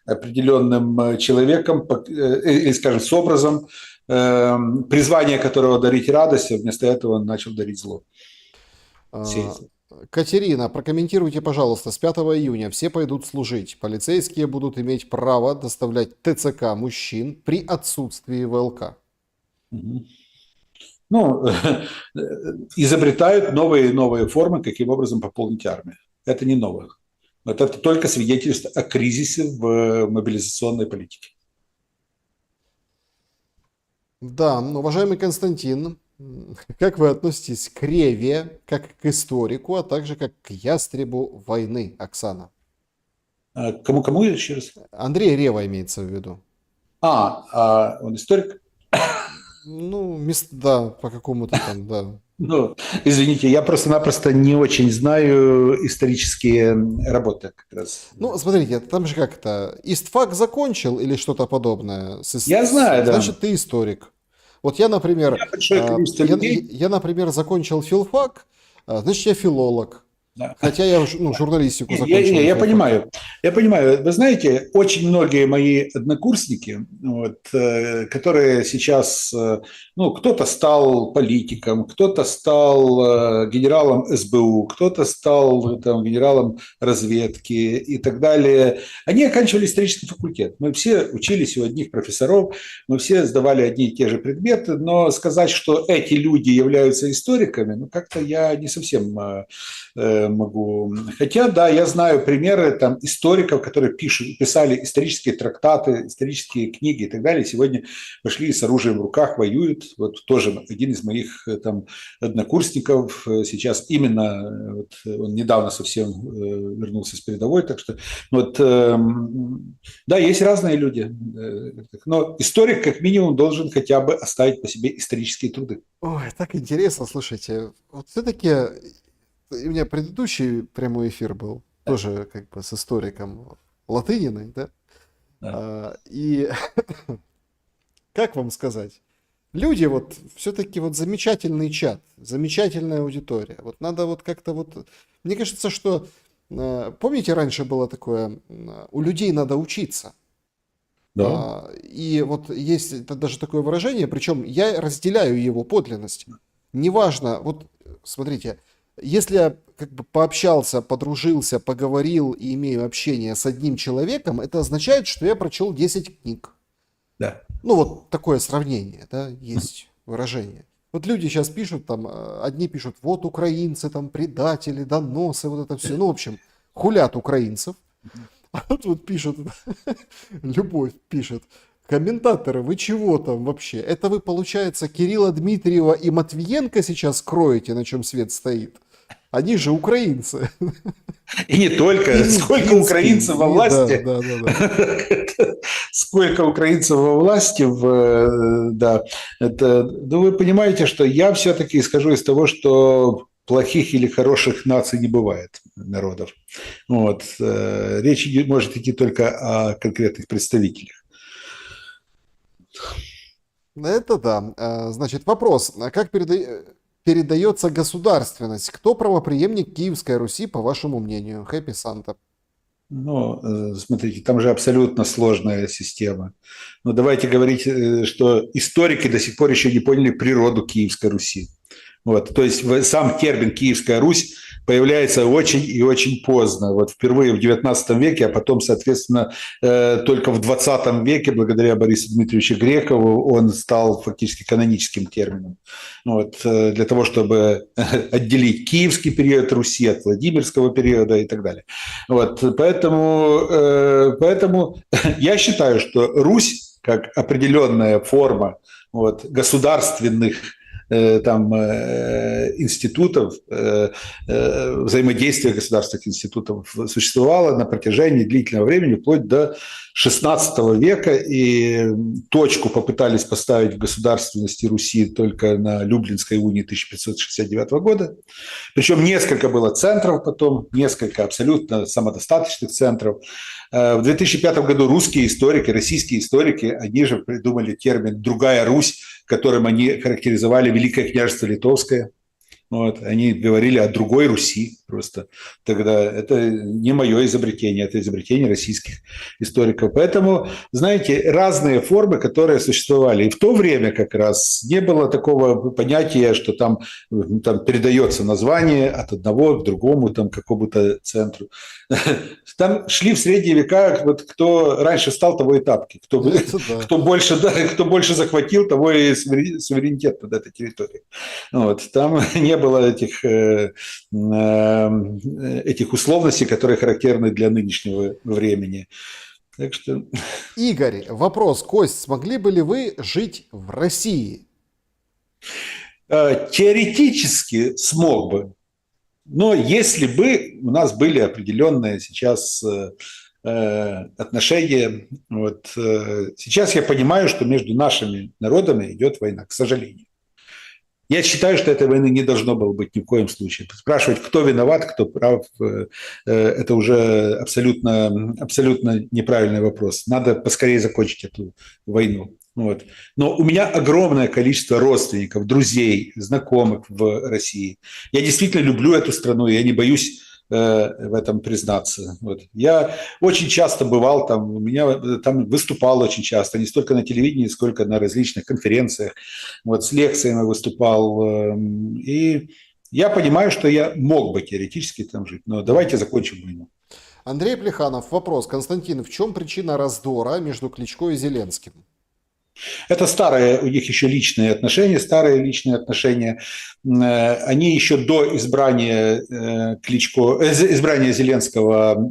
определенным человеком, или, скажем, с образом, призвание которого дарить радость, а вместо этого он начал дарить зло. Катерина, прокомментируйте, пожалуйста, с 5 июня все пойдут служить. Полицейские будут иметь право доставлять ТЦК мужчин при отсутствии ВЛК. Ну, изобретают новые и новые формы, каким образом пополнить армию. Это не новое. Это только свидетельство о кризисе в мобилизационной политике. Да, уважаемый Константин, как вы относитесь к Реве, как к историку, а также как к ястребу войны, Оксана? Кому еще раз? Андрей Рева имеется в виду. Он историк? Ну, да, по какому-то там, да. Ну, извините, я просто-напросто не очень знаю исторические работы как раз. Ну, смотрите, там же как-то истфак закончил или что-то подобное. Я знаю, да. Значит, ты историк. Вот я, например, закончил филфак, значит, я филолог. Да. Хотя я журналистику закончил. Я понимаю. Вы знаете, очень многие мои однокурсники, которые сейчас, кто-то стал политиком, кто-то стал генералом СБУ, кто-то стал генералом разведки и так далее, они оканчивали исторический факультет. Мы все учились у одних профессоров, мы все сдавали одни и те же предметы, но сказать, что эти люди являются историками, как-то я не совсем могу. Хотя, да, я знаю примеры там историков, которые писали исторические трактаты, исторические книги и так далее. Сегодня пошли с оружием в руках, воюют. Вот тоже один из моих там однокурсников сейчас именно, вот, он недавно совсем вернулся с передовой, так что вот, да, есть разные люди. Но историк как минимум должен хотя бы оставить по себе исторические труды. Ой, так интересно, слушайте. Вот все-таки у меня предыдущий прямой эфир был, тоже как бы с историком Латыниной, да? Да. И как вам сказать? Люди вот все-таки вот замечательный чат, замечательная аудитория. Вот надо вот как-то вот... Мне кажется, что... Помните, раньше было такое, у людей надо учиться. Да. И вот есть даже такое выражение, причем я разделяю его подлинность. Неважно, вот смотрите, если я как бы пообщался, подружился, поговорил и имею общение с одним человеком, это означает, что я прочел 10 книг. Да. Ну вот такое сравнение, да, есть выражение. Вот люди сейчас пишут там, одни пишут, вот украинцы там предатели, доносы, вот это все. Ну, в общем, хулят украинцев. А вот пишут, Любовь пишет, комментаторы, вы чего там вообще? Это вы, получается, Кирилла Дмитриева и Матвиенко сейчас кроете, на чем свет стоит? Они же украинцы. И не только. И Сколько Мединский, украинцев во и власти. да. Сколько украинцев во власти. Да. Это, ну, вы понимаете, что я все-таки исхожу из того, что плохих или хороших наций не бывает, народов. Вот. Речь может идти только о конкретных представителях. Это да. Значит, вопрос. А как передается государственность? Кто правопреемник Киевской Руси, по вашему мнению? Хэппи Санта. Ну, смотрите, там же абсолютно сложная система. Но давайте говорить, что историки до сих пор еще не поняли природу Киевской Руси. Вот, то есть сам термин «Киевская Русь» появляется очень и очень поздно. Вот впервые в XIX веке, а потом, соответственно, только в XX веке, благодаря Борису Дмитриевичу Грекову, он стал фактически каноническим термином. Вот, для того, чтобы отделить киевский период Руси от Владимирского периода и так далее. Вот, поэтому я считаю, что Русь, как определенная форма вот, государственных там институтов, взаимодействия государственных институтов существовало на протяжении длительного времени, вплоть до XVI века, и точку попытались поставить в государственности Руси только на Люблинской унии 1569 года. Причем несколько было центров потом, несколько абсолютно самодостаточных центров. В 2005 году русские историки, российские историки, они же придумали термин «другая Русь», которым они характеризовали Великое княжество Литовское. Вот, они говорили о другой Руси просто. Тогда это не мое изобретение, это изобретение российских историков. Поэтому, знаете, разные формы, которые существовали. И в то время как раз не было такого понятия, что там передается название от одного к другому, там, к какому-то центру. Там шли в средние века, вот кто раньше стал, того и тапки. Кто больше захватил, того и суверенитет над этой территорией. Вот, там не было этих условностей, которые характерны для нынешнего времени. Так что... Игорь, вопрос. Кость, смогли бы ли вы жить в России? Теоретически смог бы. Но если бы у нас были определенные сейчас отношения, вот, сейчас я понимаю, что между нашими народами идет война, к сожалению. Я считаю, что этой войны не должно было быть ни в коем случае. Спрашивать, кто виноват, кто прав, это уже абсолютно неправильный вопрос. Надо поскорее закончить эту войну. Вот. Но у меня огромное количество родственников, друзей, знакомых в России. Я действительно люблю эту страну, я не боюсь в этом признаться. Вот. Я очень часто бывал там, у меня там выступал очень часто, не столько на телевидении, сколько на различных конференциях, вот, с лекциями выступал. И я понимаю, что я мог бы теоретически там жить, но давайте закончим войну. Андрей Плеханов, вопрос. Константин, в чем причина раздора между Кличко и Зеленским? Это старые, у них еще личные отношения, старые личные отношения. Они еще до избрания избрания Зеленского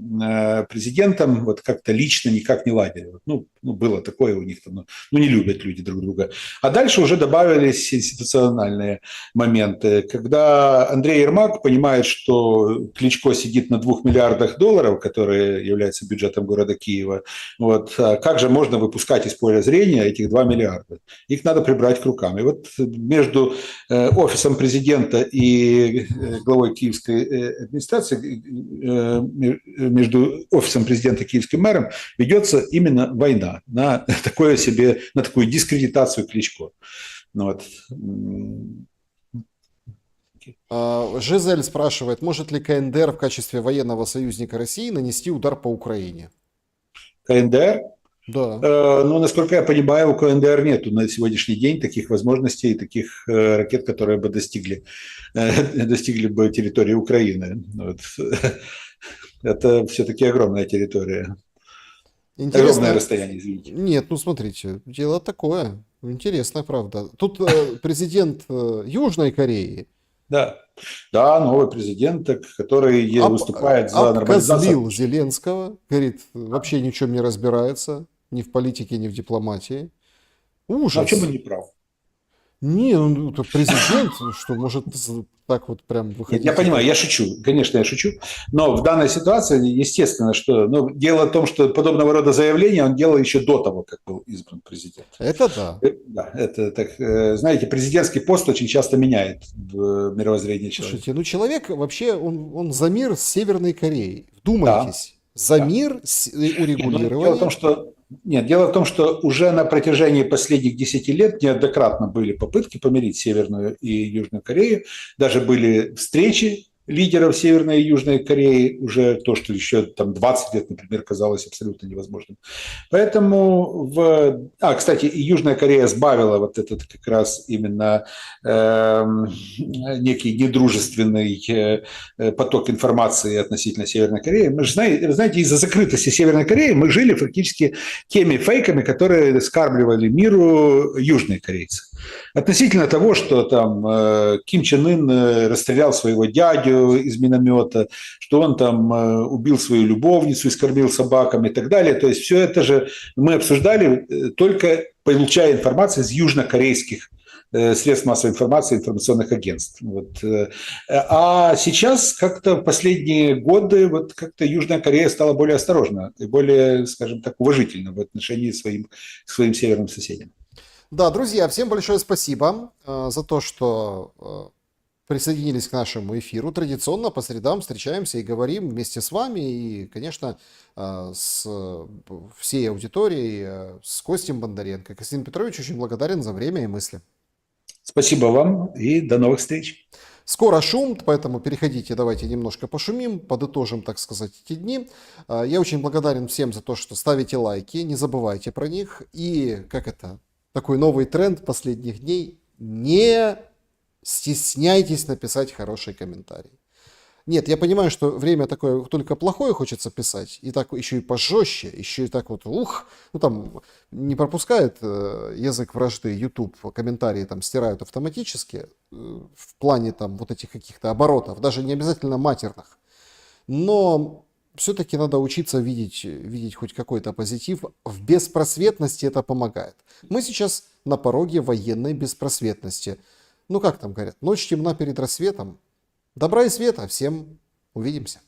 президентом вот как-то лично никак не ладили. Ну, было такое у них, не любят люди друг друга. А дальше уже добавились институциональные моменты. Когда Андрей Ермак понимает, что Кличко сидит на 2 миллиардах долларов, которые являются бюджетом города Киева, вот, как же можно выпускать из поля зрения этих 2 миллиарда? Их надо прибрать к рукам. И вот между офисом президента и главой киевской администрации, между офисом президента и киевским мэром ведется именно война на такую дискредитацию Кличко. Вот. Жизель спрашивает, может ли КНДР в качестве военного союзника России нанести удар по Украине? КНДР? Да. Насколько я понимаю, у КНДР нет на сегодняшний день таких возможностей, таких ракет, которые бы достигли бы территории Украины. Вот. Это все-таки огромная территория. Огромное расстояние, извините. Нет, смотрите, дело такое. Интересно, правда. Тут президент Южной Кореи. Да, новый президент, который выступает за нормализацию. Обкозлил Зеленского, говорит, вообще ни в чем не разбирается, ни в политике, ни в дипломатии. Ужас. А в чем он не прав? Не, это президент, что может так вот прям выходить. Я понимаю, я шучу, конечно, я шучу, но в данной ситуации, естественно, что дело в том, что подобного рода заявления он делал еще до того, как был избран президент. Это да. Да, это так, знаете, президентский пост очень часто меняет мировоззрение человека. Слушайте, человек вообще, он за мир с Северной Кореей. Вдумайтесь, за мир урегулирования. Дело в том, что уже на протяжении последних 10 лет неоднократно были попытки помирить Северную и Южную Корею. Даже были встречи лидеров Северной и Южной Кореи, уже то, что еще 20 лет, например, казалось абсолютно невозможным. Поэтому кстати, и Южная Корея сбавила вот этот как раз именно некий недружественный поток информации относительно Северной Кореи. Мы же знаете, из-за закрытости Северной Кореи мы жили фактически теми фейками, которые скармливали миру южные корейцы. Относительно того, что Ким Чен Ын расстрелял своего дядю из миномета, что он убил свою любовницу и скормил собакам и так далее. То есть все это же мы обсуждали, только получая информацию из южнокорейских средств массовой информации, информационных агентств. Вот. А сейчас как-то в последние годы как-то Южная Корея стала более осторожна и более, скажем так, уважительна в отношении к своим северным соседям. Да, друзья, всем большое спасибо за то, что присоединились к нашему эфиру. Традиционно по средам встречаемся и говорим вместе с вами и, конечно, с всей аудиторией, с Костем Бондаренко. Константин Петрович очень благодарен за время и мысли. Спасибо вам и до новых встреч. Скоро шум, поэтому переходите, давайте немножко пошумим, подытожим, так сказать, эти дни. Я очень благодарен всем за то, что ставите лайки, не забывайте про них. И, такой новый тренд последних дней, не стесняйтесь написать хороший комментарий. Нет, я понимаю, что время такое, только плохое хочется писать, и так еще и пожестче, еще и так не пропускает язык вражды YouTube, комментарии стирают автоматически в плане этих каких-то оборотов, даже не обязательно матерных. Но все-таки надо учиться видеть хоть какой-то позитив. В беспросветности это помогает. Мы сейчас на пороге военной беспросветности. Как там говорят, ночь темна перед рассветом. Добра и света, всем увидимся.